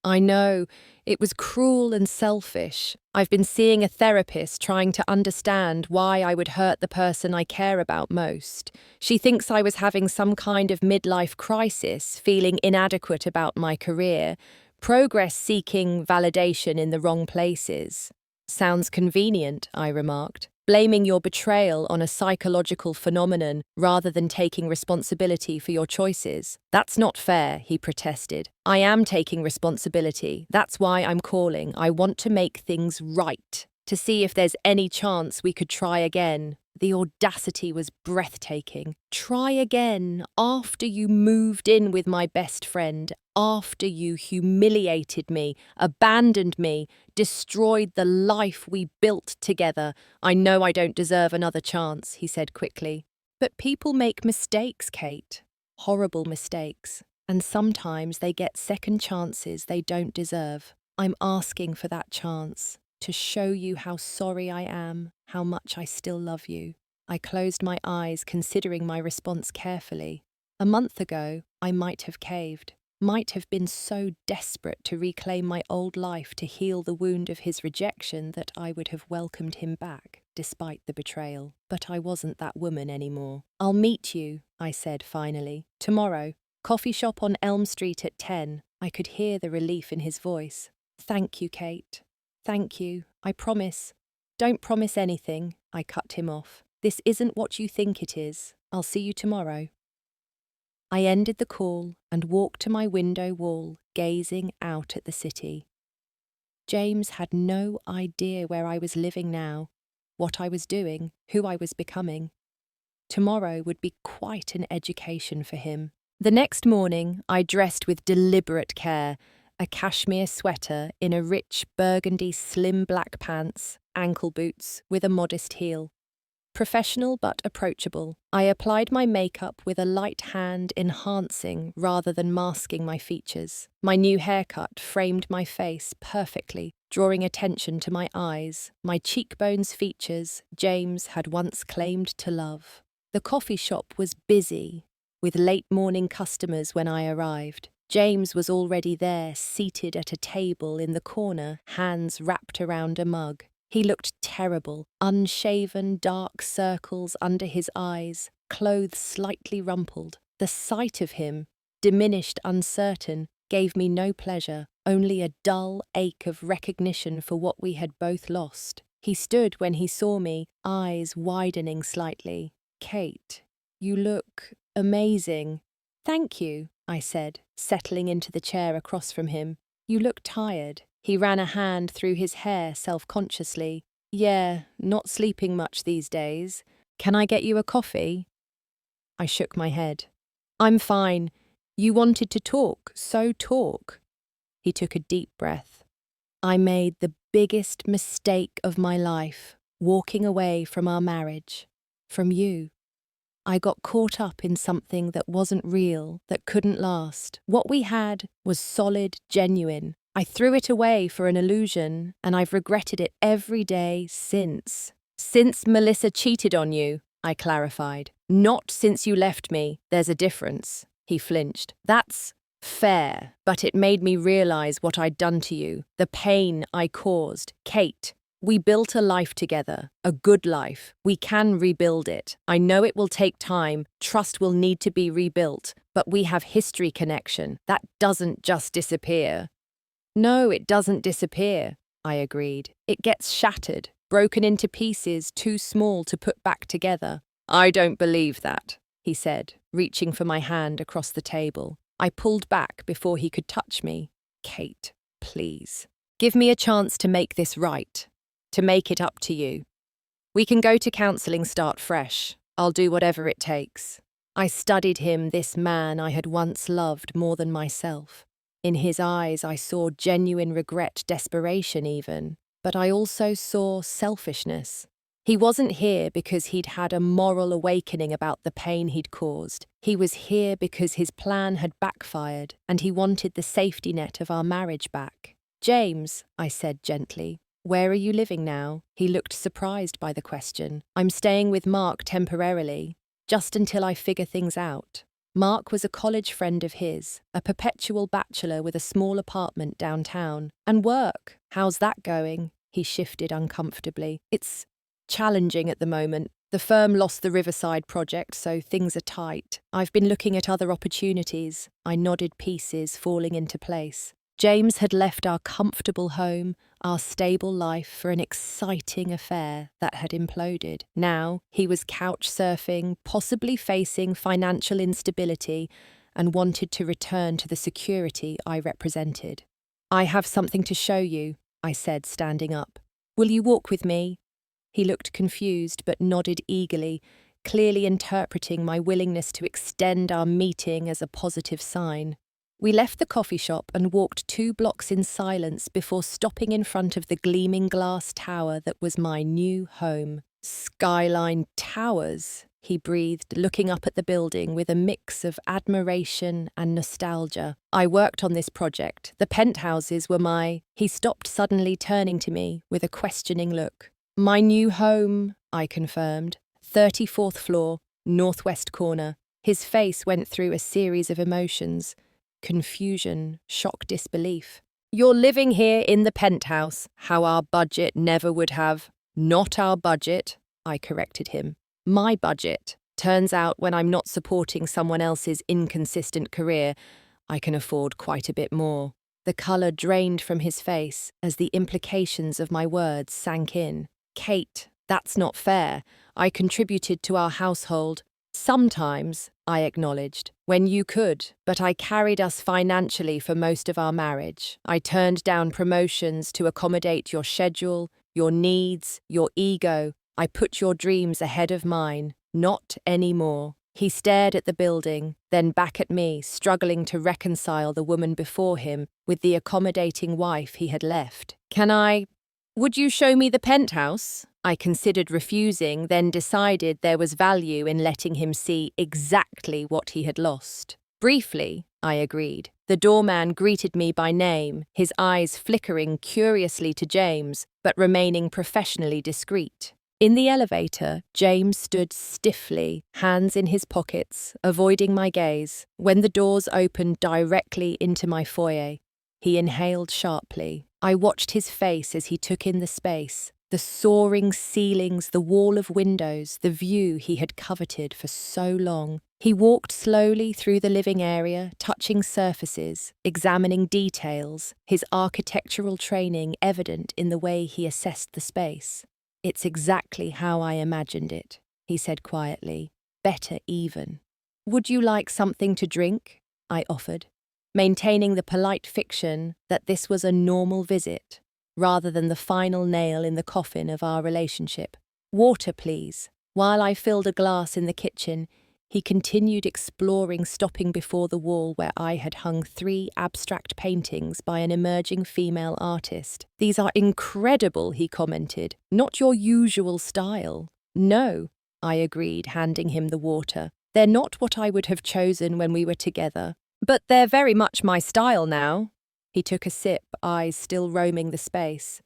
"I know, it was cruel and selfish. I've been seeing a therapist trying to understand why I would hurt the person I care about most. She thinks I was having some kind of midlife crisis, feeling inadequate about my career, progress-seeking validation in the wrong places." "Sounds convenient," I remarked. "Blaming your betrayal on a psychological phenomenon rather than taking responsibility for your choices. That's not fair," he protested. "I am taking responsibility. That's why I'm calling. I want to make things right. To see if there's any chance we could try again." The audacity was breathtaking. "Try again after you moved in with my best friend, after you humiliated me, abandoned me, destroyed the life we built together. I know I don't deserve another chance," he said quickly. "But people make mistakes, Kate. Horrible mistakes. And sometimes they get second chances they don't deserve. I'm asking for that chance. To show you how sorry I am, how much I still love you." I closed my eyes, considering my response carefully. A month ago, I might have caved, might have been so desperate to reclaim my old life, to heal the wound of his rejection, that I would have welcomed him back, despite the betrayal. But I wasn't that woman anymore. "I'll meet you," I said finally. "Tomorrow. Coffee shop on Elm Street at 10. I could hear the relief in his voice. "Thank you, Kate. Thank you. I promise." "Don't promise anything," I cut him off. "This isn't what you think it is. I'll see you tomorrow." I ended the call and walked to my window wall, gazing out at the city. James had no idea where I was living now, what I was doing, who I was becoming. Tomorrow would be quite an education for him. The next morning, I dressed with deliberate care, a cashmere sweater in a rich burgundy slim black pants, ankle boots with a modest heel. Professional but approachable, I applied my makeup with a light hand, enhancing rather than masking my features. My new haircut framed my face perfectly, drawing attention to my eyes, my cheekbones, features James had once claimed to love. The coffee shop was busy, with late-morning customers when I arrived. James was already there, seated at a table in the corner, hands wrapped around a mug. He looked terrible, unshaven, dark circles under his eyes, clothes slightly rumpled. The sight of him, diminished, uncertain, gave me no pleasure, only a dull ache of recognition for what we had both lost. He stood when he saw me, eyes widening slightly. "Kate, you look amazing." "Thank you," I said, settling into the chair across from him. "You look tired." He ran a hand through his hair self-consciously. "Yeah, not sleeping much these days. Can I get you a coffee? I shook my head. I'm fine. You wanted to talk, so talk. He took a deep breath. I made the biggest mistake of my life, walking away from our marriage, from you. I got caught up in something that wasn't real, that couldn't last. What we had was solid, genuine. I threw it away for an illusion, and I've regretted it every day since. Since Melissa cheated on you, I clarified. Not since you left me. There's a difference. He flinched. That's fair, but it made me realize what I'd done to you, the pain I caused. Kate, we built a life together, a good life. We can rebuild it. I know it will take time, trust will need to be rebuilt, but we have history connection. That doesn't just disappear. No, it doesn't disappear, I agreed. It gets shattered, broken into pieces too small to put back together. I don't believe that, he said, reaching for my hand across the table. I pulled back before he could touch me. Kate, please. Give me a chance to make this right, to make it up to you. We can go to counselling, start fresh. I'll do whatever it takes. I studied him, this man I had once loved more than myself. In his eyes I saw genuine regret, desperation even, but I also saw selfishness. He wasn't here because he'd had a moral awakening about the pain he'd caused. He was here because his plan had backfired and he wanted the safety net of our marriage back. James, I said gently, where are you living now? He looked surprised by the question. I'm staying with Mark temporarily, just until I figure things out. Mark was a college friend of his, a perpetual bachelor with a small apartment downtown. And work, how's that going? He shifted uncomfortably. It's challenging at the moment. The firm lost the Riverside project, so things are tight. I've been looking at other opportunities. I nodded, pieces falling into place. James had left our comfortable home, our stable life for an exciting affair that had imploded. Now he was couch surfing, possibly facing financial instability, and wanted to return to the security I represented. I have something to show you, I said, standing up. Will you walk with me? He looked confused but nodded eagerly, clearly interpreting my willingness to extend our meeting as a positive sign. We left the coffee shop and walked 2 blocks in silence before stopping in front of the gleaming glass tower that was my new home. Skyline Towers, he breathed, looking up at the building with a mix of admiration and nostalgia. I worked on this project. The penthouses were my... He stopped suddenly, turning to me with a questioning look. My new home, I confirmed. 34th floor, northwest corner. His face went through a series of emotions. Confusion, shock, disbelief. You're living here in the penthouse, how our budget never would have. Not our budget, I corrected him. My budget. Turns out when I'm not supporting someone else's inconsistent career, I can afford quite a bit more. The colour drained from his face as the implications of my words sank in. Kate, that's not fair. I contributed to our household. Sometimes, I acknowledged, when you could, but I carried us financially for most of our marriage. I turned down promotions to accommodate your schedule, your needs, your ego. I put your dreams ahead of mine. Not anymore. He stared at the building, then back at me, struggling to reconcile the woman before him with the accommodating wife he had left. Would you show me the penthouse? I considered refusing, then decided there was value in letting him see exactly what he had lost. Briefly, I agreed. The doorman greeted me by name, his eyes flickering curiously to James, but remaining professionally discreet. In the elevator, James stood stiffly, hands in his pockets, avoiding my gaze. When the doors opened directly into my foyer, he inhaled sharply. I watched his face as he took in the space, the soaring ceilings, the wall of windows, the view he had coveted for so long. He walked slowly through the living area, touching surfaces, examining details, his architectural training evident in the way he assessed the space. It's exactly how I imagined it, he said quietly. Better even. Would you like something to drink? I offered, maintaining the polite fiction that this was a normal visit, rather than the final nail in the coffin of our relationship. Water, please. While I filled a glass in the kitchen, he continued exploring, stopping before the wall where I had hung 3 abstract paintings by an emerging female artist. "These are incredible," he commented. "Not your usual style." "No," I agreed, handing him the water. "They're not what I would have chosen when we were together. But they're very much my style now." He took a sip, eyes still roaming the space.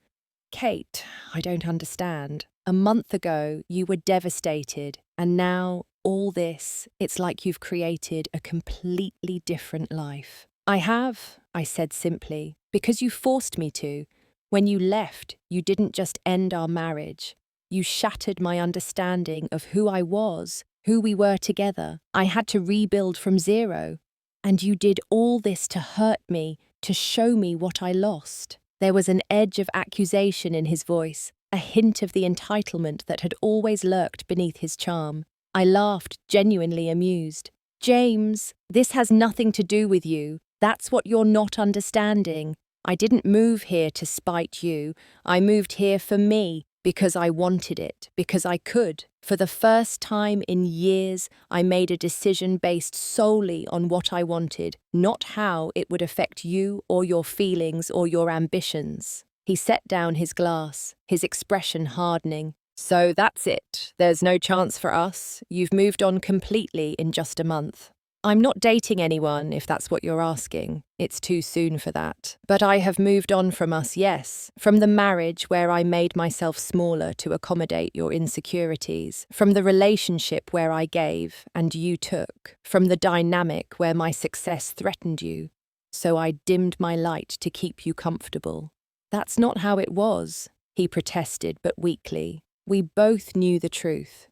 "Kate, I don't understand. A month ago, you were devastated, and now all this, it's like you've created a completely different life." "I have," I said simply, "because you forced me to. When you left, you didn't just end our marriage. You shattered my understanding of who I was, who we were together. I had to rebuild from zero. And you did all this to hurt me, to show me what I lost." There was an edge of accusation in his voice, a hint of the entitlement that had always lurked beneath his charm. I laughed, genuinely amused. "James, this has nothing to do with you. That's what you're not understanding. I didn't move here to spite you. I moved here for me, because I wanted it, because I could. For the first time in years, I made a decision based solely on what I wanted, not how it would affect you or your feelings or your ambitions." He set down his glass, his expression hardening. "So that's it. There's no chance for us. You've moved on completely in just a month." "I'm not dating anyone, if that's what you're asking. It's too soon for that. But I have moved on from us, yes. From the marriage where I made myself smaller to accommodate your insecurities. From the relationship where I gave and you took. From the dynamic where my success threatened you. So I dimmed my light to keep you comfortable." "That's not how it was," he protested, but weakly. We both knew the truth.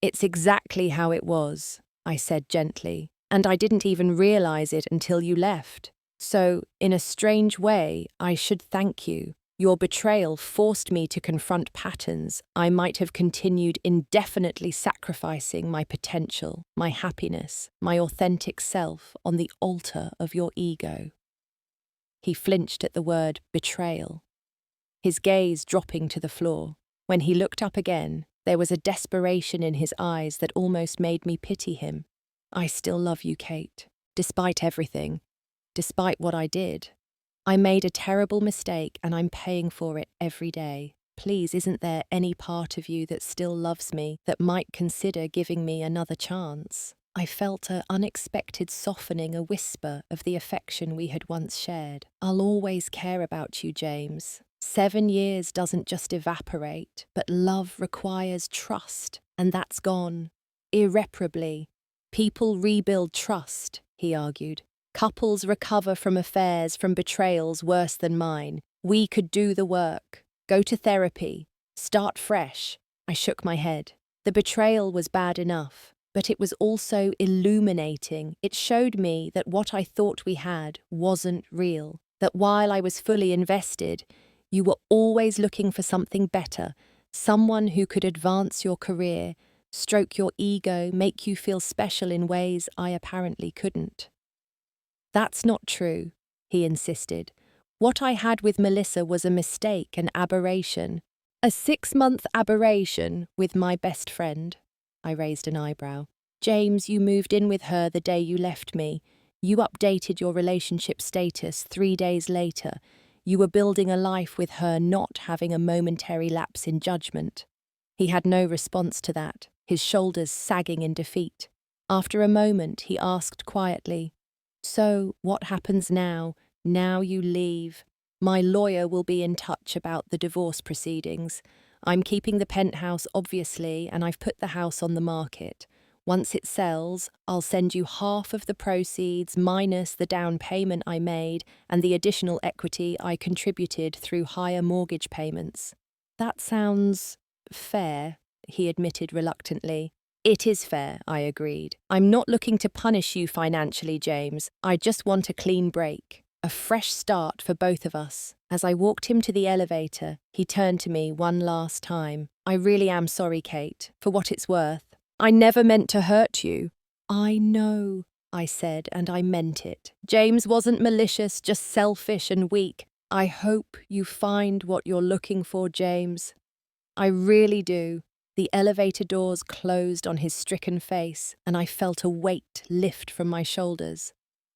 "It's exactly how it was," I said gently. "And I didn't even realize it until you left. So, in a strange way, I should thank you. Your betrayal forced me to confront patterns I might have continued indefinitely sacrificing my potential, my happiness, my authentic self on the altar of your ego." He flinched at the word betrayal, his gaze dropping to the floor. When he looked up again, there was a desperation in his eyes that almost made me pity him. "I still love you, Kate, despite everything, despite what I did. I made a terrible mistake and I'm paying for it every day. Please, isn't there any part of you that still loves me, that might consider giving me another chance?" I felt an unexpected softening, a whisper of the affection we had once shared. "I'll always care about you, James. 7 years doesn't just evaporate, but love requires trust, and that's gone. Irreparably. People rebuild trust," he argued. "Couples recover from affairs, from betrayals worse than mine. We could do the work. Go to therapy. Start fresh." I shook my head. The betrayal was bad enough, but it was also illuminating. It showed me that what I thought we had wasn't real. That while I was fully invested, you were always looking for something better, someone who could advance your career, stroke your ego, make you feel special in ways I apparently couldn't. "That's not true," he insisted. "What I had with Melissa was a mistake, an aberration. A 6-month aberration with my best friend." I raised an eyebrow. "James, you moved in with her the day you left me. You updated your relationship status 3 days later. You were building a life with her, not having a momentary lapse in judgment." He had no response to that, his shoulders sagging in defeat. After a moment, he asked quietly, "So, what happens now? Now you leave. My lawyer will be in touch about the divorce proceedings. I'm keeping the penthouse, obviously, and I've put the house on the market. Once it sells, I'll send you half of the proceeds minus the down payment I made and the additional equity I contributed through higher mortgage payments." "That sounds fair," he admitted reluctantly. "It is fair," I agreed. "I'm not looking to punish you financially, James. I just want a clean break. A fresh start for both of us." As I walked him to the elevator, he turned to me one last time. "I really am sorry, Kate, for what it's worth. I never meant to hurt you." "I know," I said, and I meant it. "James wasn't malicious, just selfish and weak. I hope you find what you're looking for, James. I really do." The elevator doors closed on his stricken face, and I felt a weight lift from my shoulders.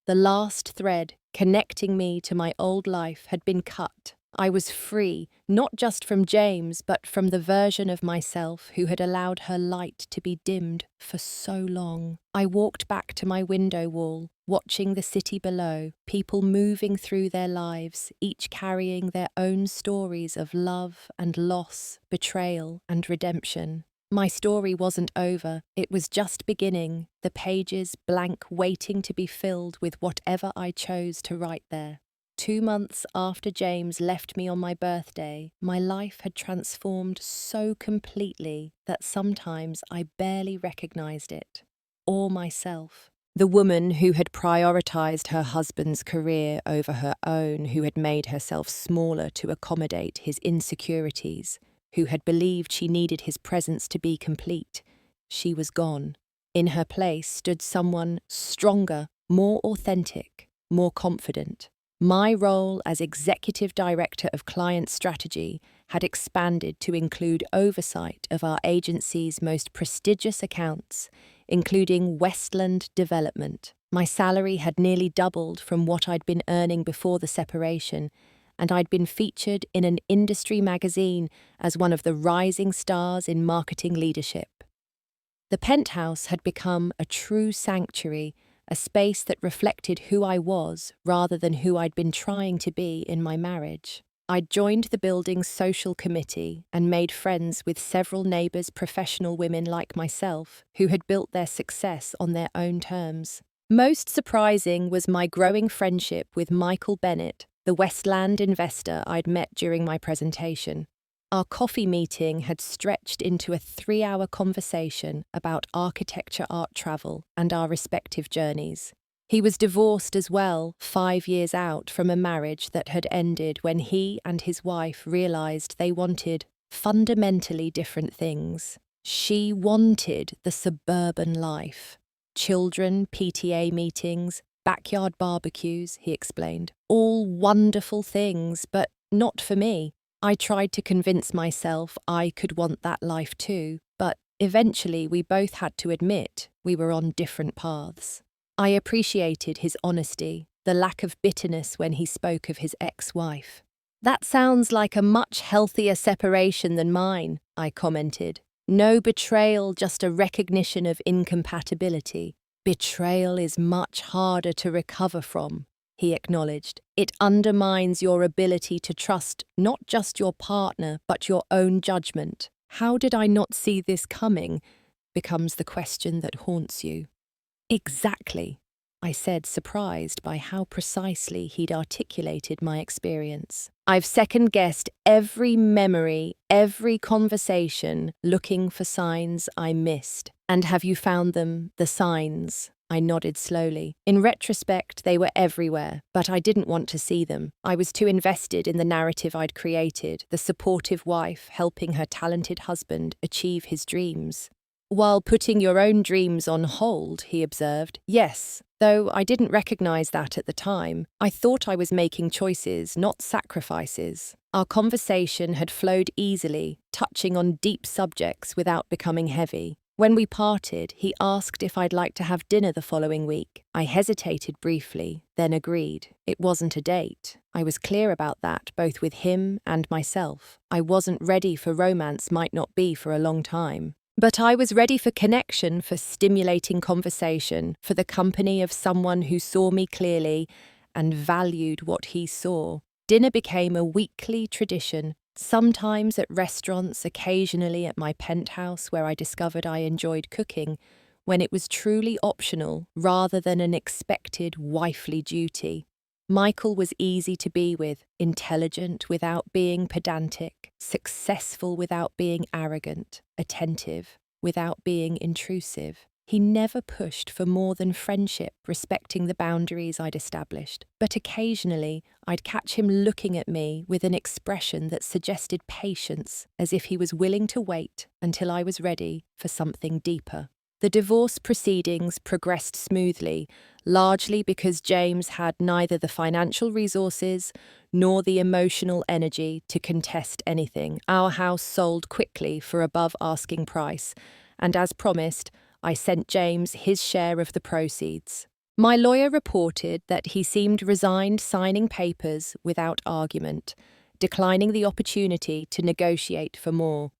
The last thread connecting me to my old life had been cut. I was free, not just from James, but from the version of myself who had allowed her light to be dimmed for so long. I walked back to my window wall, watching the city below, people moving through their lives, each carrying their own stories of love and loss, betrayal and redemption. My story wasn't over, it was just beginning, the pages blank, waiting to be filled with whatever I chose to write there. 2 months after James left me on my birthday, my life had transformed so completely that sometimes I barely recognized it, or myself. The woman who had prioritized her husband's career over her own, who had made herself smaller to accommodate his insecurities, who had believed she needed his presence to be complete, she was gone. In her place stood someone stronger, more authentic, more confident. My role as Executive Director of Client Strategy had expanded to include oversight of our agency's most prestigious accounts, including Westland Development. My salary had nearly doubled from what I'd been earning before the separation, and I'd been featured in an industry magazine as one of the rising stars in marketing leadership. The penthouse had become a true sanctuary, a space that reflected who I was rather than who I'd been trying to be in my marriage. I'd joined the building's social committee and made friends with several neighbours, professional women like myself, who had built their success on their own terms. Most surprising was my growing friendship with Michael Bennett, the Westland investor I'd met during my presentation. Our coffee meeting had stretched into a 3-hour conversation about architecture, art, travel, and our respective journeys. He was divorced as well, 5 years out from a marriage that had ended when he and his wife realized they wanted fundamentally different things. She wanted the suburban life. Children, PTA meetings, backyard barbecues, he explained. All wonderful things, but not for me. I tried to convince myself I could want that life too, but eventually we both had to admit we were on different paths. I appreciated his honesty, the lack of bitterness when he spoke of his ex-wife. "That sounds like a much healthier separation than mine," I commented. "No betrayal, just a recognition of incompatibility." "Betrayal is much harder to recover from," he acknowledged. "It undermines your ability to trust not just your partner, but your own judgment." How did I not see this coming? Becomes the question that haunts you. Exactly, I said, surprised by how precisely he'd articulated my experience. "I've second-guessed every memory, every conversation, looking for signs I missed." "And have you found them, the signs?" I nodded slowly. In retrospect, they were everywhere, but I didn't want to see them. I was too invested in the narrative I'd created, the supportive wife helping her talented husband achieve his dreams. "While putting your own dreams on hold," he observed. "Yes, though I didn't recognize that at the time. I thought I was making choices, not sacrifices." Our conversation had flowed easily, touching on deep subjects without becoming heavy. When we parted, he asked if I'd like to have dinner the following week. I hesitated briefly, then agreed. It wasn't a date. I was clear about that, both with him and myself. I wasn't ready for romance, might not be for a long time. But I was ready for connection, for stimulating conversation, for the company of someone who saw me clearly and valued what he saw. Dinner became a weekly tradition, sometimes at restaurants, occasionally at my penthouse where I discovered I enjoyed cooking, when it was truly optional rather than an expected wifely duty. Michael was easy to be with, intelligent without being pedantic, successful without being arrogant, attentive without being intrusive. He never pushed for more than friendship, respecting the boundaries I'd established. But occasionally, I'd catch him looking at me with an expression that suggested patience, as if he was willing to wait until I was ready for something deeper. The divorce proceedings progressed smoothly, largely because James had neither the financial resources nor the emotional energy to contest anything. Our house sold quickly for above asking price, and as promised, I sent James his share of the proceeds. My lawyer reported that he seemed resigned signing papers without argument, declining the opportunity to negotiate for more.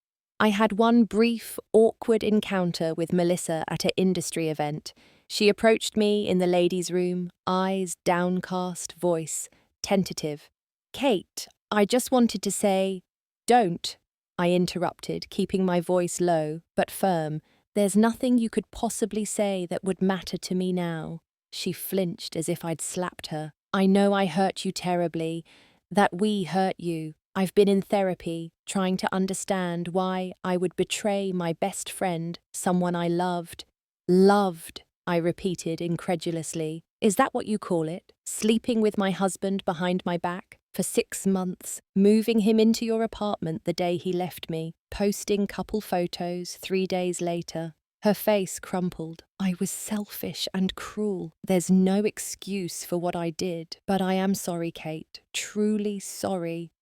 I had one brief, awkward encounter with Melissa at an industry event. She approached me in the ladies' room, eyes downcast, voice tentative. "Kate, I just wanted to say—" "Don't," I interrupted, keeping my voice low but firm. "There's nothing you could possibly say that would matter to me now." She flinched as if I'd slapped her. "I know I hurt you terribly, that we hurt you. I've been in therapy, trying to understand why I would betray my best friend, someone I loved." "Loved," I repeated incredulously. "Is that what you call it? Sleeping with my husband behind my back for 6 months, moving him into your apartment the day he left me, posting couple photos 3 days later." Her face crumpled. "I was selfish and cruel. There's no excuse for what I did, but I am sorry, Kate, truly sorry."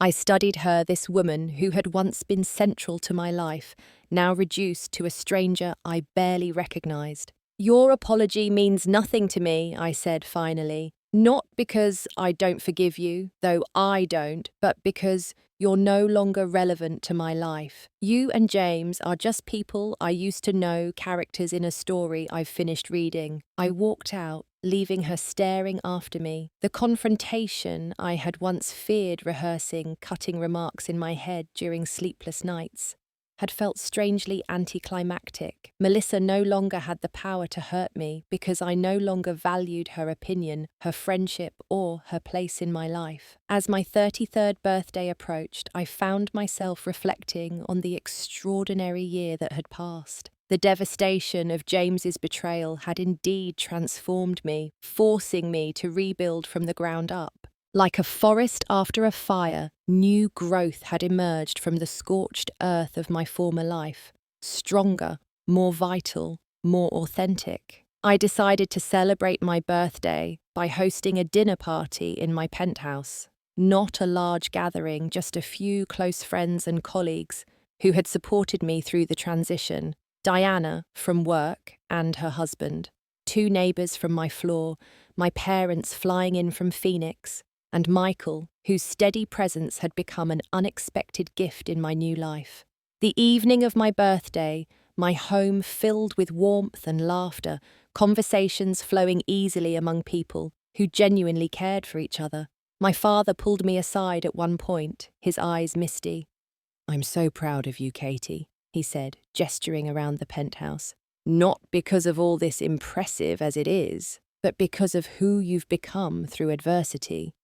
I studied her, this woman who had once been central to my life, now reduced to a stranger I barely recognized. "Your apology means nothing to me," I said finally. "Not because I don't forgive you, though I don't, but because you're no longer relevant to my life. You and James are just people I used to know, characters in a story I've finished reading." I walked out, leaving her staring after me. The confrontation I had once feared rehearsing, cutting remarks in my head during sleepless nights, had felt strangely anticlimactic. Melissa no longer had the power to hurt me because I no longer valued her opinion, her friendship, or her place in my life. As my 33rd birthday approached, I found myself reflecting on the extraordinary year that had passed. The devastation of James's betrayal had indeed transformed me, forcing me to rebuild from the ground up. Like a forest after a fire, new growth had emerged from the scorched earth of my former life, stronger, more vital, more authentic. I decided to celebrate my birthday by hosting a dinner party in my penthouse. Not a large gathering, just a few close friends and colleagues who had supported me through the transition. Diana, from work, and her husband. 2 neighbours from my floor, my parents flying in from Phoenix, and Michael, whose steady presence had become an unexpected gift in my new life. The evening of my birthday, my home filled with warmth and laughter, conversations flowing easily among people who genuinely cared for each other. My father pulled me aside at one point, his eyes misty. "I'm so proud of you, Katie," he said, gesturing around the penthouse. "Not because of all this impressive as it is, but because of who you've become through adversity.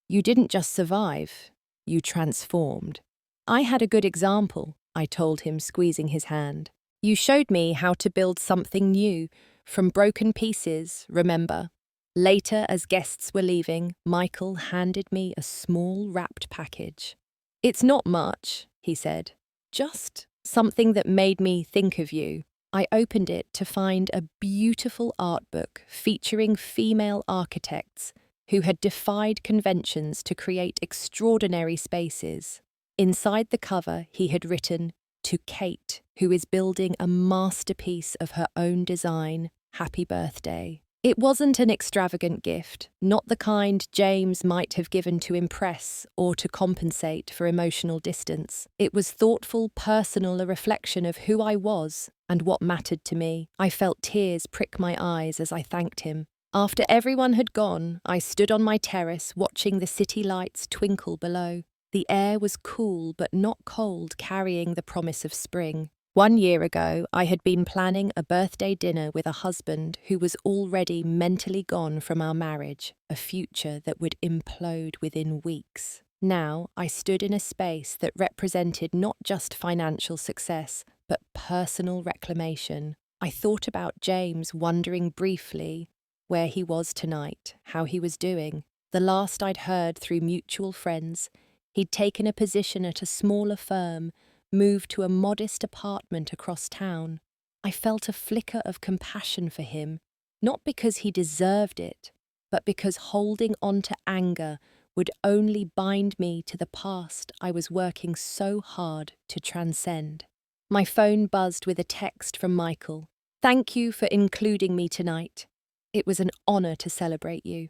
You didn't just survive, you transformed." "I had a good example," I told him, squeezing his hand. "You showed me how to build something new, from broken pieces, remember?" Later, as guests were leaving, Michael handed me a small wrapped package. "It's not much," he said, "just something that made me think of you." I opened it to find a beautiful art book featuring female architects who had defied conventions to create extraordinary spaces. Inside the cover, he had written, "To Kate, who is building a masterpiece of her own design, happy birthday." It wasn't an extravagant gift, not the kind James might have given to impress or to compensate for emotional distance. It was thoughtful, personal, a reflection of who I was and what mattered to me. I felt tears prick my eyes as I thanked him. After everyone had gone, I stood on my terrace watching the city lights twinkle below. The air was cool but not cold, carrying the promise of spring. 1 year ago, I had been planning a birthday dinner with a husband who was already mentally gone from our marriage, a future that would implode within weeks. Now, I stood in a space that represented not just financial success, but personal reclamation. I thought about James, wondering briefly where he was tonight, how he was doing. The last I'd heard through mutual friends, he'd taken a position at a smaller firm, moved to a modest apartment across town. I felt a flicker of compassion for him, not because he deserved it, but because holding on to anger would only bind me to the past I was working so hard to transcend. My phone buzzed with a text from Michael. "Thank you for including me tonight. It was an honor to celebrate you."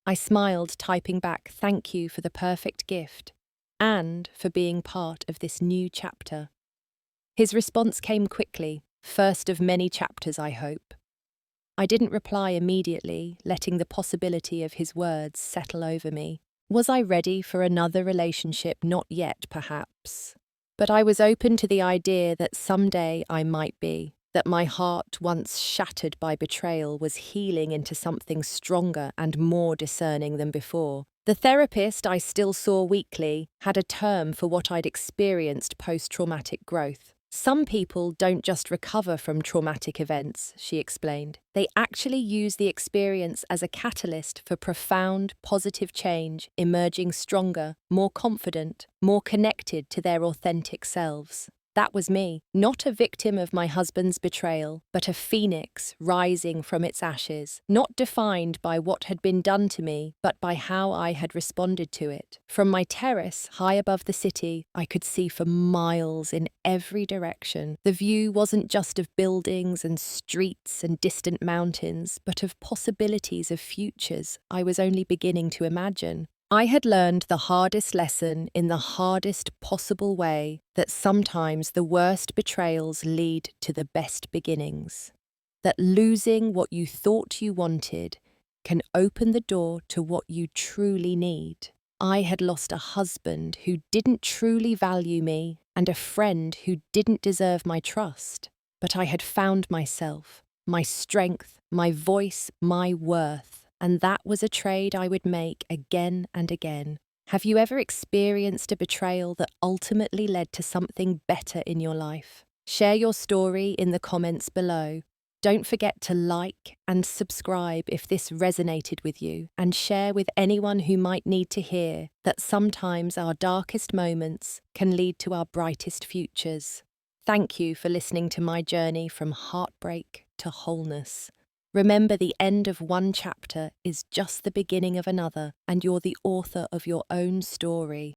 I smiled, typing back, "Thank you for the perfect gift and for being part of this new chapter." His response came quickly, first of many chapters, I hope. I didn't reply immediately, letting the possibility of his words settle over me. Was I ready for another relationship? Not yet, perhaps. But I was open to the idea that someday I might be, that my heart, once shattered by betrayal, was healing into something stronger and more discerning than before. The therapist I still saw weekly had a term for what I'd experienced post-traumatic growth. "Some people don't just recover from traumatic events," she explained. "They actually use the experience as a catalyst for profound, positive change, emerging stronger, more confident, more connected to their authentic selves." That was me, not a victim of my husband's betrayal, but a phoenix rising from its ashes, not defined by what had been done to me, but by how I had responded to it. From my terrace, high above the city, I could see for miles in every direction. The view wasn't just of buildings and streets and distant mountains, but of possibilities of futures I was only beginning to imagine. I had learned the hardest lesson in the hardest possible way, that sometimes the worst betrayals lead to the best beginnings. That losing what you thought you wanted can open the door to what you truly need. I had lost a husband who didn't truly value me and a friend who didn't deserve my trust. But I had found myself, my strength, my voice, my worth. And that was a trade I would make again and again. Have you ever experienced a betrayal that ultimately led to something better in your life? Share your story in the comments below. Don't forget to like and subscribe if this resonated with you, and share with anyone who might need to hear that sometimes our darkest moments can lead to our brightest futures. Thank you for listening to my journey from heartbreak to wholeness. Remember, the end of one chapter is just the beginning of another, and you're the author of your own story.